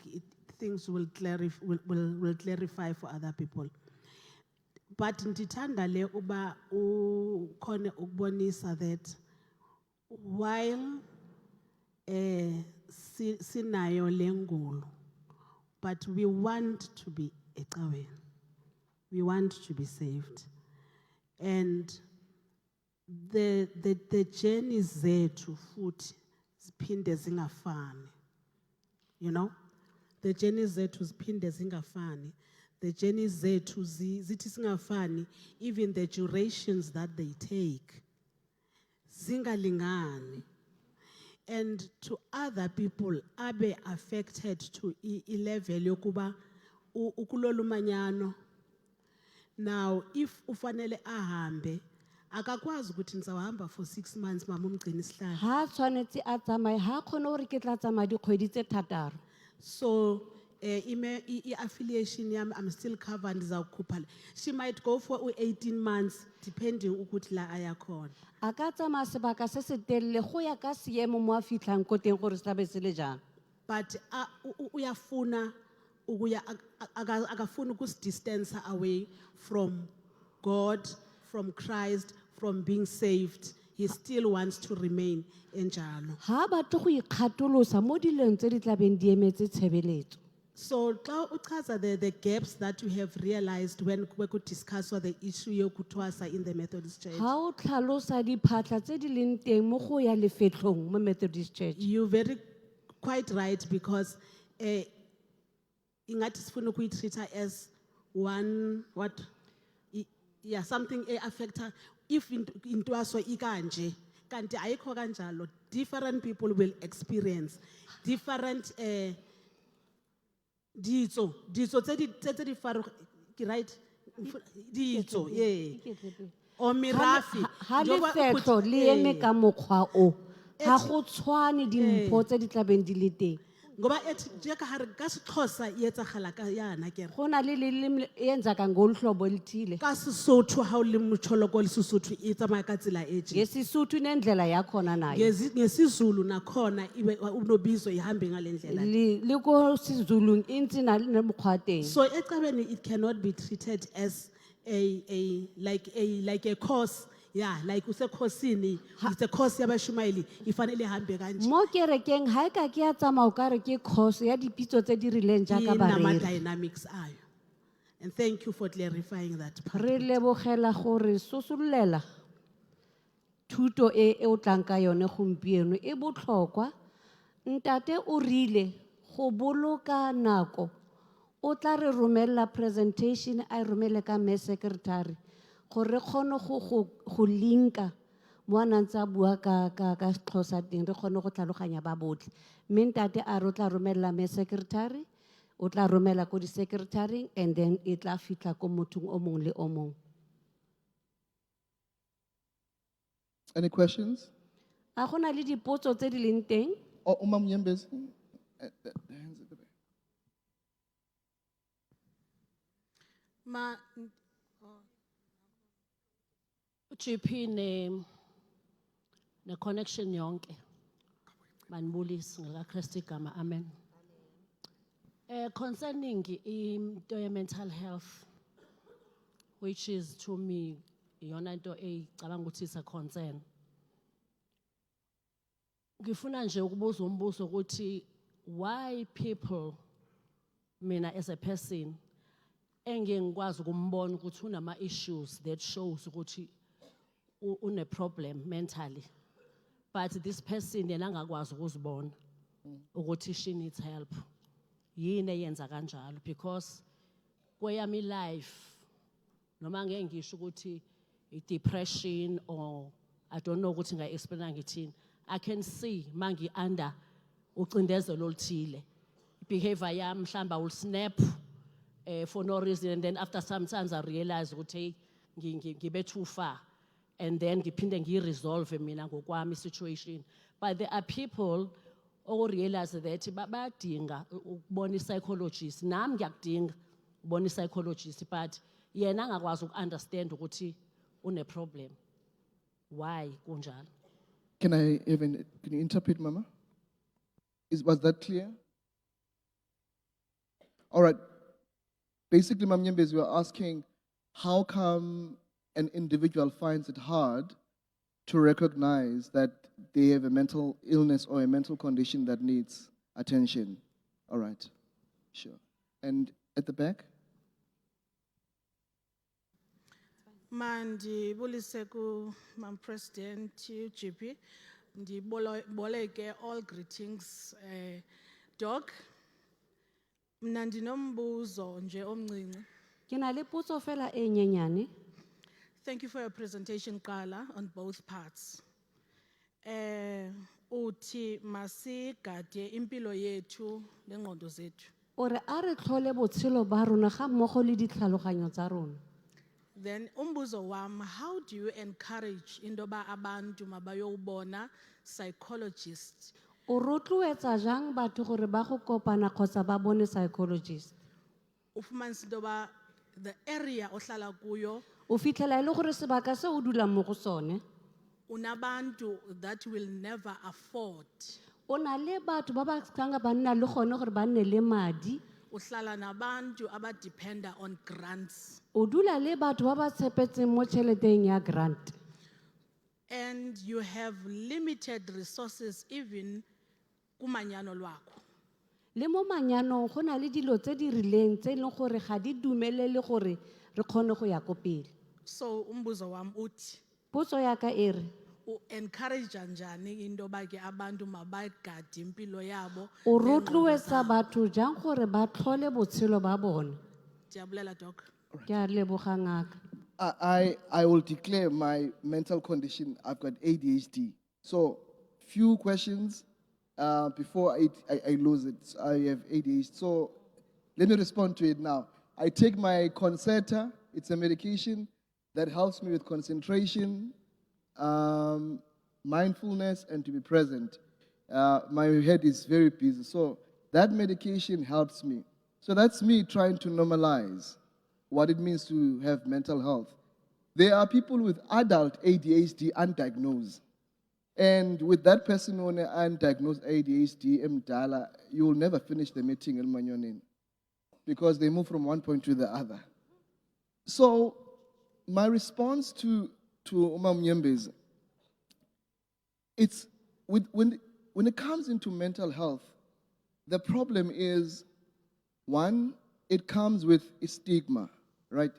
things will clarify for other people. But ndithanda le uba ukhona ukubonisa that while sinayo lengulo, but we want to be ecaweni. We want to be saved. And the journeys zethu futhi ziphinde zingafani. You know? The journeys zethu ziphinde zingafani. The journeys zethu zithi singafani, even the durations that they take zingalingani. And to other people abe affected to level yokuba ukulolu manyano. Now if ufanele ahambe akakwazi ukuthi nizawahamba for 6 months mama umgcini isihlalo. Ha tshwanetse a tsamaye ha khone hore ke tla tsamaya dikgwedi tse thataro. So affiliation yam I'm still covered ndizawukhupha. She might go for 18 months depending ukuthi la aya khona. A ka tsamaya sebaka se se telele go ya ka seemo mo a fitlhang ko teng gore se tlabe se le jang. But uyafuna ukuya akafuna distance away from God, from Christ, from being saved. He still wants to remain enjalo. Ha batle go ikgatolosa mo dilong tse di tlabeng di emetse tshebeletso. So xa uchaza the gaps that you have realized when we could discuss the issue yokuthwasa in the Methodist Church. Ha o tlhalosa diphatla tse di leng teng mo go ya lefetlhong mo Methodist Church. You're quite right because ingathi sifuna ukuyitreat as one something affect her if intwaso ikanje kanti ayikho kanjalo. Different people will experience different ditso tse di right ditso or mirafi Ha lefetlo le eme ka mokgwa o ha go tshwane dimpho tse di tlabeng di le teng. ngoba ethi je ka hare ka seXhosa iyetsagala ka yana ke Go na le leleme yenza ka ngolu hlobo elithile. ka Sesotho ha o le motšholoko le Sesotho e tsamaya ka tsela e tje NgeSisuthu nendlela yakhona nayo. ngesizulu nakhona ibe unobizo ihambe ngalendlela. Le ko sizulung intsi na le mokgwa teng. So ecabeni it cannot be treated as like a course. Yeah, like usekhosini, it's a course yabashumayeli ifanele ihambe kanje. Mo kerekeng ha eka ke ya tsamaya o ka re ke course ya dipitso tse di rileng jaaka Inama bareri. dynamics ayo. And thank you for clarifying that part. Re lebogela gore sosololela thuto e o tlang ka yone gompieno e botlhokwa. Ntate o rile go boloka nako o tla re romella presentation a romele ka me secretary gore re kgone go linka mo a nantse a bua ka Xhosa teng re kgone go tlhaloganya ba botlhe. Mme ntate a re o tla romella me secretary o tla romela ko di secretary and then e tla fitla ko mothong o mong le o mong. Any questions? A gona le dipotso tse di leng teng? Oh, Umam Nyembezi? The hands at the back. GP ne connection yonke. Manibulisi ngaka Christi igama amen. Concerning into mental health, which is to me yona into ecabanga ukuthi is a concern. ngifuna nje ukubuza umbuzo ukuthi why people mina as a person engeke ngikwazi ukumbona ukuthi unama issues that shows ukuthi une problem mentally, but this person yena angakwazi ukuzibona ukuthi she needs help. Yini eyenza kanjalo? Because kweyami life noma ngeke ngisho ukuthi depression or I don't know ukuthi nga-explain ngithini, I can see mangi under ucindezelo oluthile. Behavior yami mhlamba will snap for no reason, and then after sometimes I realize ukuthi ngibe too far, and then ngiphinde ngiresolve mina ngokwami situation. But there are people who realize that bayadinga ukubona psychologist. Nami ngiyakudinga ukubona psychologist, but yena angakwazi ukunderstand ukuthi une problem. Why kunjalo? Can you interpret, Mama? Was that clear? All right. Basically, Mam Nyembezi, we are asking, how come an individual finds it hard to recognize that they have a mental illness or a mental condition that needs attention? All right, sure. And at the back? Mandi buliseku, Mam President, GP. Ndi boleke all greetings, Doc. Mna ndinombuzo nje omncinci. Ke na le potso fela e nyenyane. Thank you for your presentation, Kala, on both parts. Uthi masigade impilo yethu nengqondo zethu. Ore a re tlhole botshelo ba rona ga mmogo le ditlhaloganyo tsa rona. Then umbuzo wam, how do you encourage indoba abantu mabayobona psychologist? O rotloetsa jang batho gore ba go kopana kgotsa ba bone psychologist? Ufumanisa indoba the area ohlala kuyo O fitlhela e le gore sebaka se o dulang mo go sone unabantu that will never afford. o na le batho ba ba kanga ba nna le gone gore ba nne le madi. Uhlala nabantu abadependa on grants. O dula le batho ba ba tshepetseng mo tšheleteng ya grant. And you have limited resources even kumanyano lwako. Le mo manyanong go na le dilo tse di rileng tse e leng gore ga di dumelele gore re kgone go ya ko pele. So umbuzo wam uthi Potso ya ka e re encourage njani indoba ke abantu mabagade impilo yabo. o rotloetsa batho jang gore ba tlhole botshelo ba bona. Diabulela Doc. Ke a leboga ngaka. I will declare my mental condition. I've got ADHD. So, few questions before I lose it. I have ADHD. So, let me respond to it now. I take my Concerta. It's a medication that helps me with concentration, mindfulness, and to be present. My head is very busy. So, that medication helps me. So, that's me trying to normalize what it means to have mental health. There are people with adult ADHD undiagnosed. And with that person on undiagnosed ADHD, mdala, you will never finish the meeting in Manyonin because they move from one point to the other. So my response to Umam Nyembezi, it's when it comes into mental health, the problem is, one, it comes with a stigma, right?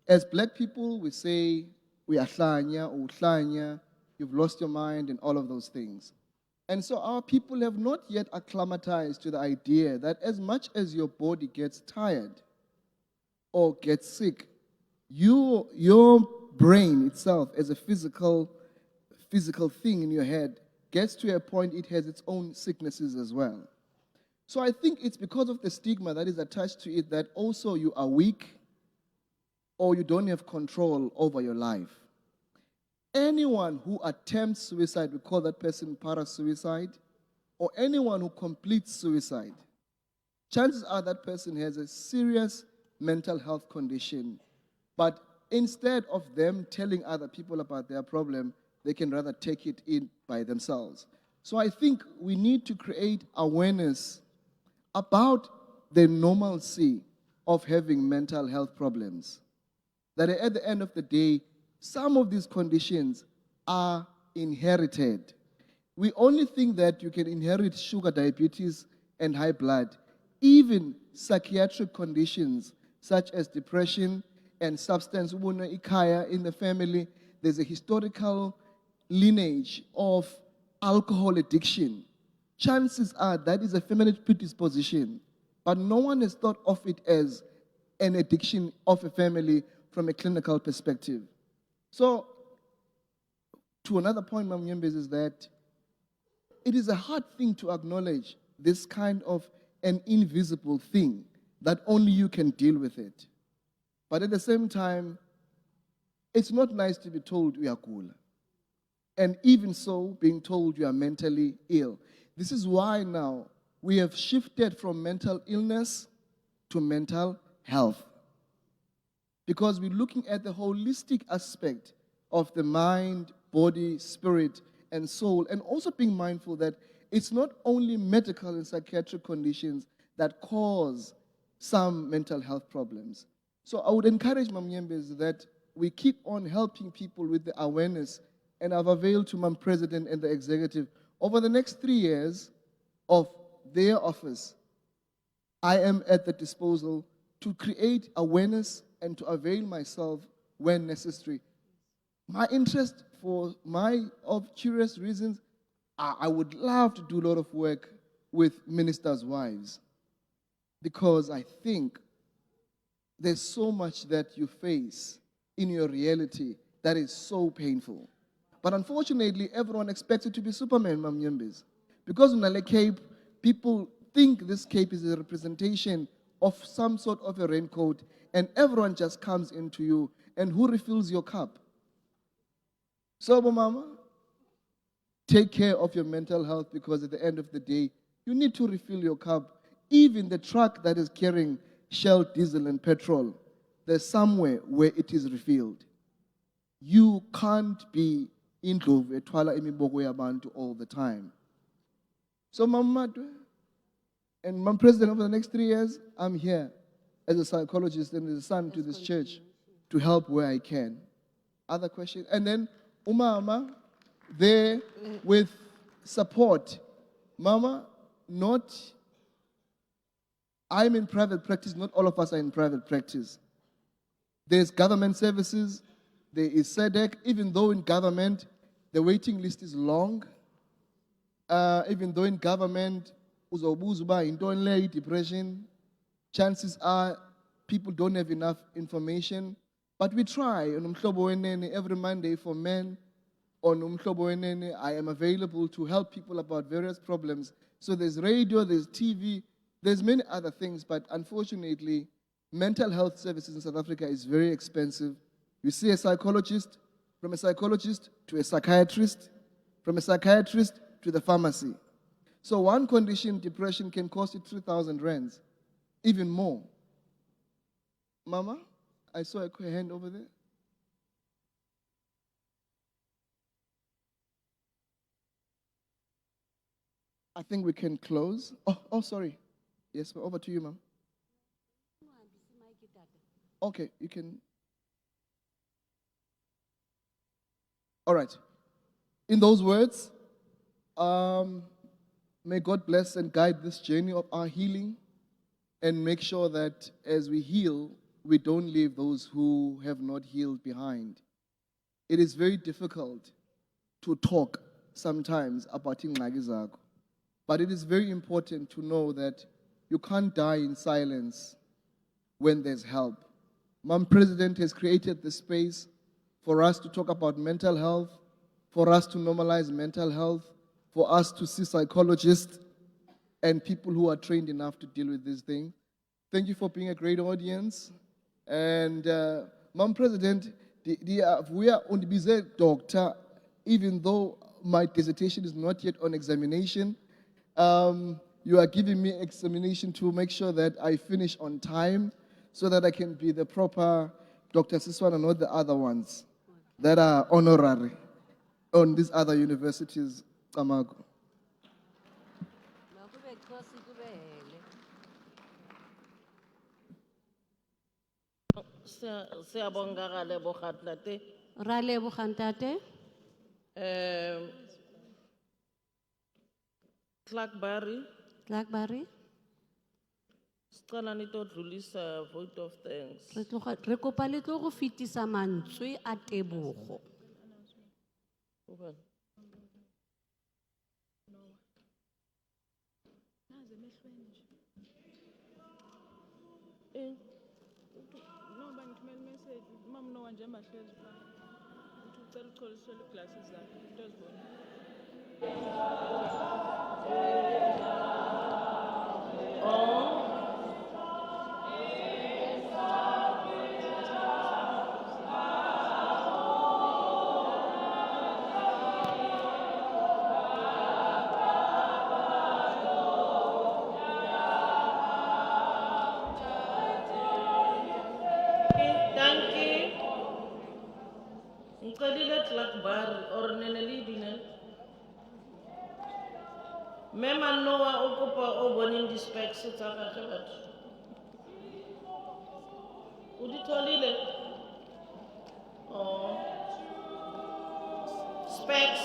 As black people, we say, we are hlanya or hlanya, you've lost your mind, and all of those things. And so our people have not yet acclimatized to the idea that as much as your body gets tired or gets sick, your brain itself, as a physical thing in your head, gets to a point it has its own sicknesses as well. So I think it's because of the stigma that is attached to it that also you are weak or you don't have control over your life. Anyone who attempts suicide, we call that person para-suicide, or anyone who completes suicide, chances are that person has a serious mental health condition. But instead of them telling other people about their problem, they can rather take it in by themselves. So I think we need to create awareness about the normalcy of having mental health problems. That at the end of the day, some of these conditions are inherited. We only think that you can inherit sugar, diabetes, and high blood. Even psychiatric conditions such as depression and substance abuse in the family, there's a historical lineage of alcohol addiction. Chances are that is a family predisposition, but no one has thought of it as an addiction of a family from a clinical perspective. So, to another point, Mam Nyembezi, is that it is a hard thing to acknowledge this kind of an invisible thing that only you can deal with it. But at the same time, it's not nice to be told we are cool. And even so, being told you are mentally ill. This is why now we have shifted from mental illness to mental health. Because we're looking at the holistic aspect of the mind, body, spirit, and soul, and also being mindful that it's not only medical and psychiatric conditions that cause some mental health problems. So I would encourage Mam Nyembezi that we keep on helping people with the awareness, and I've availed to Mam President and the executive over the next 3 years of their office. I am at the disposal to create awareness and to avail myself when necessary. My interest, for of curious reasons, I would love to do a lot of work with ministers' wives, because I think there's so much that you face in your reality that is so painful. But unfortunately, everyone expects it to be Superman, Mam Nyembezi. Because in a cape, people think this cape is a representation of some sort of a raincoat, and everyone just comes into you, and who refills your cup? So, Mama, take care of your mental health, because at the end of the day, you need to refill your cup. Even the truck that is carrying Shell, diesel, and petrol, there's somewhere where it is refilled. You can't be in Dove, Twala Imibogo Yabantu all the time. So, Mama, and Mam President, over the next 3 years, I'm here as a psychologist and as a son to this church to help where I can. Other questions? And then, Umama, there with support. Mama, I'm in private practice, not all of us are in private practice. There's government services, there is SEDEC, even though in government, the waiting list is long. Even though in government, depression, chances are people don't have enough information. But we try. On Umhlobo Wenene, every Monday for men, on Umhlobo Wenene, I am available to help people about various problems. So there's radio, there's TV, there's many other things, but unfortunately, mental health services in South Africa is very expensive. You see a psychologist, from a psychologist to a psychiatrist, from a psychiatrist to the pharmacy. So one condition, depression, can cost you 3,000 rands, even more. Mama, I saw a hand over there. I think we can close. Oh, sorry. Yes, over to you, ma'am. Okay, you can. All right. In those words, may God bless and guide this journey of our healing, and make sure that as we heal, we don't leave those who have not healed behind. It is very difficult to talk sometimes about ingxaki zakho, but it is very important to know that you can't die in silence when there's help. Mam President has created the space for us to talk about mental health, for us to normalize mental health, for us to see psychologists and people who are trained enough to deal with this thing. Thank you for being a great audience. And Mam President, we are on the busy doctor, even though my dissertation is not yet on examination. You are giving me examination to make sure that I finish on time so that I can be the proper Dr. Siswana, not the other ones that are honorary on these other universities. Amago. Siyabonga ka Leboga tate. Ra leboga ntate. Clark Barry, Clarkbury. sicela nitodlulisa vote of thanks. Re kopa le tlo go fetisa mantswe a tebogo. Ubani? Eh, No, bangithumela i-message. Mama Noah nje mahlezi phansi. Uthi ucela ucholisele iglasses zakhe. Into ezibona. Thank you. Ngicelile Clark Barry or nene lidine. Mema Noah o kopa o boneng di-specs tsa gagwe batho. O di tholile? Oh. Specs.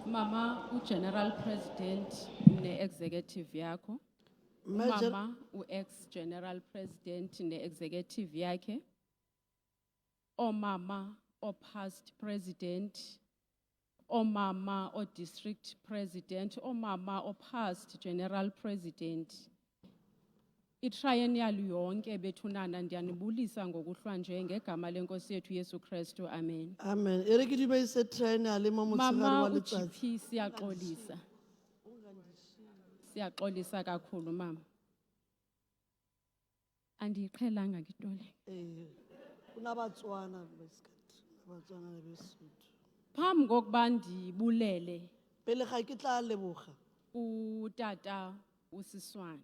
Mama, General President, ne executive yako. Major- Mama, ex-General President, ne executive yake. O mama, o past president. O mama, o district president. O mama, o past general president. itriennial yonke bethunana ndiyanibulisa ngokuhlwa ngegama lenkosi yethu Yesu Kristu. Amen. Amen. E re ke dumedise triennial mo motshegare Mama wa letsatsi. uGP siyaxolisa. Siyaxolisa kakhulu mama. Andiyiqhelanga ngitole. Kunabatswana besikhathi, abatswana nebesuthu. Phambi kokuba ndibulele Pele ga ke tla leboga utata uSiswana.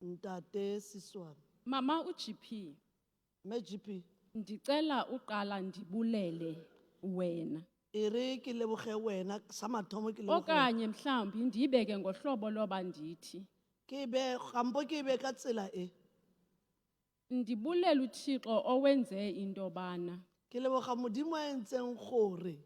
ntate Siswana. Mama uGP, Me GP. ndicela uqala ndibulele wena. E re ke leboge wena sa mathomo ke leboga. Okanye mhlambi ndiyibeke ngohlobo loba ndithi Ke be gampo ke be ka tsela e. ndibulela uThixo owenze into bana Ke leboga modimo a entseng gore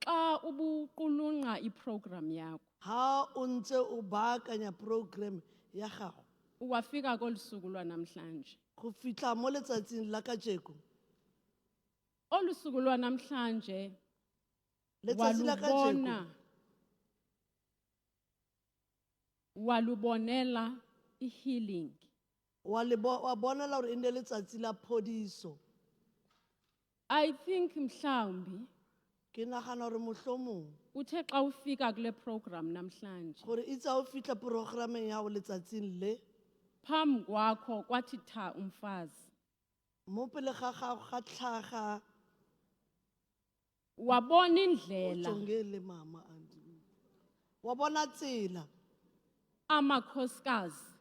xa ubuqulunqa iprogram yakho ha o ntse o baakanya program ya gago wafika kolusuku lwanamhlanje. go fitlha mo letsatsing la kajeko. Olusuku lwanamhlanje Letsatsi la kajeko walubonela healing. wa bonela gore e nne letsatsi la phodiso. I think mhlambi Ke nagana gore mohlomong uthe xa ufika kule program namhlanje gore itse ha o fitlha programeng ya go letsatsing le phambi kwakho kwathi tha umfazi mo pele ga gago ga tlhaga wabona indlela jongele mama andi wa bona tsela amakhosikazi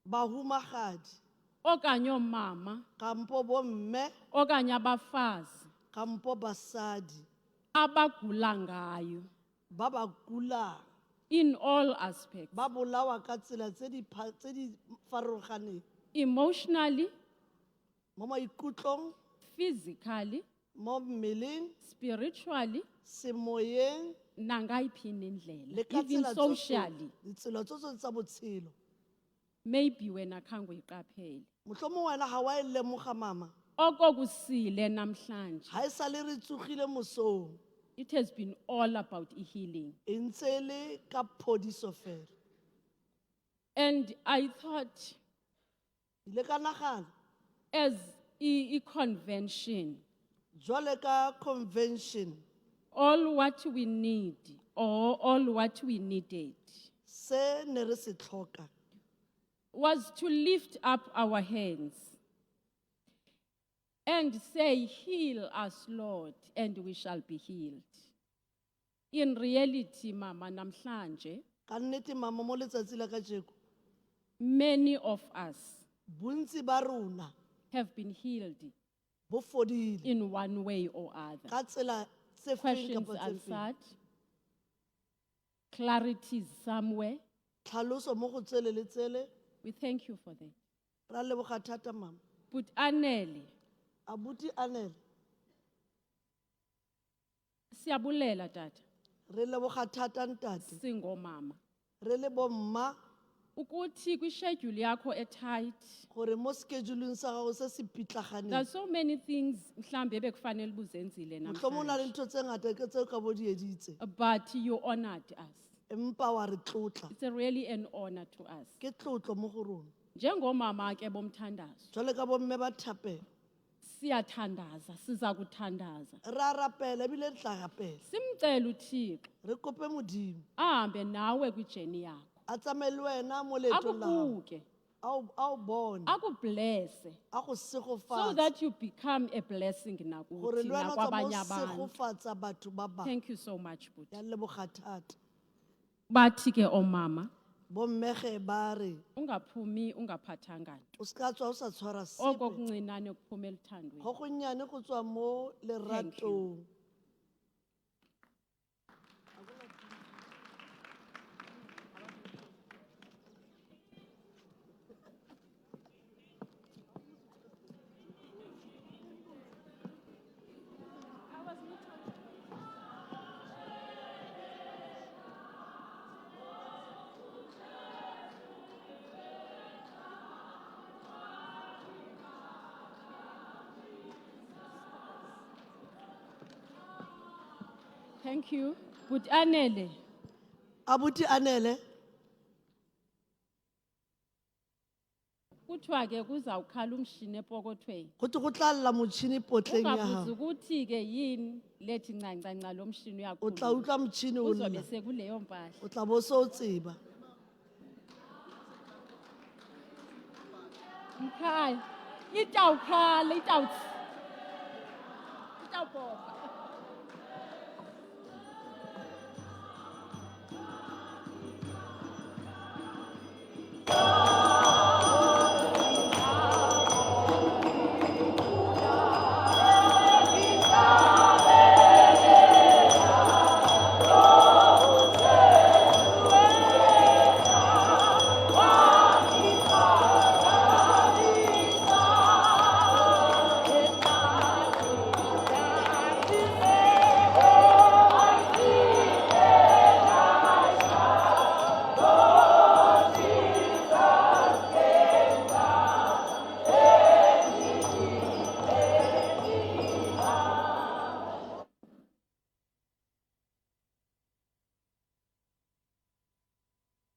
bahumagadi okanye oomama kampo bomme okanye abafazi kampo basadi abagula ngayo ba ba kulang in all aspects, ba bolawa ka tsela tse di farologaneng emotionally, mo maikutlong physically, mo mmeleng spiritually, semoyeng nangayiphi indlela, le ka even tsela tsohle, socially. ditsela tsohle tsa botshelo. Maybe wena khange uyiqaphele. Mohlomong wena ha wa e lemoga mama Okokusile namhlanje. ha e sale re tsogile mosong It has been all about healing. e ntse e le ka phodiso fela. And I thought, Ile ka nagana as a convention, jwale ka convention all what we need or all what we needed se ne re se tlhoka was to lift up our hands and say, heal us, Lord, and we shall be healed. In reality, Mama, namhlanje, ka nnete mama mo letsatsi la kajeko many of us bontsi ba rona have been healed bo fodile in one way or other. ka tsela tse feng Questions kapa tse feng. answered, clarities somewhere. Tlhaloso mo go tsele le tsele. We thank you for that. Ra leboga thata mama. But Anele, Abuti Anele siyabulela tata, re leboga thata ntate singomama. re le bomma Ukuthi kwi-schedule yakho tight. gore mo scheduleng sa gago se se pitlaganeng There's so many things mhlambe ebekufanele ubuzenzile mohlomong o na le namhlanje. ntho tse ngata ke tseo ka bo di editse But you honored us. empa wa re tlotla It's really an honor to us. ke tlotlo mo go rona Njengomama ke bomthandazo, jwale ka bomme ba thapela siyathandaza, siza kuthandaza. ra rapela ebile re tla rapela Simcela uThixo re kope modimo ahambe nawe kwijeni yakho. a tsamaye le wena mo leetong la gago Akubuke, a o bone akublesse. a go So segofatsa that you become a blessing gore nakuthi le wena o tsa mo nakwabanye abantu. segofatsa batho ba bangwe Thank you so much, Buti. ya leboga thata Bathi ke omama, bommege ba re ungaphumi ungaphathanga nto. o ska tswa o sa tshwara Oko sepe kuncinane kuphuma elithandweni. go gonnyane go tswa mo leratong Thank you. But Anele, abuti Anele kuthiwa ke kuzawukhala umshini epokothweni. go te go tla lla motšhini potleng ya Ungabuza gago ukuthi ke yini lethi ncancanca lo mshini o tla uyakhuluma. utlwa motšhini o Kuzobe lla sekuleyo mpahla. o tla bo se o tseba Mkhaya, itawukhala, itawubhobha.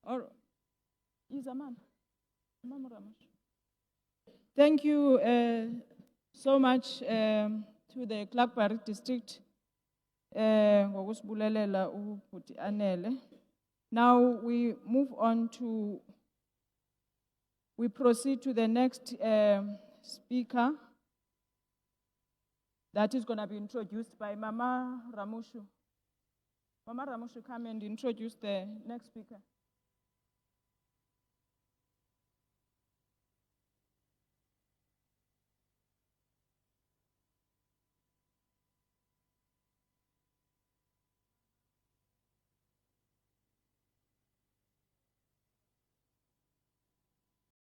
Or, thank you so much to the Clarkbury District ngokusibulelela ubhuti Anele. Now we move on to, we proceed to the next speaker that is going to be introduced by Mama Ramushu. Mama Ramushu, come and introduce the next speaker.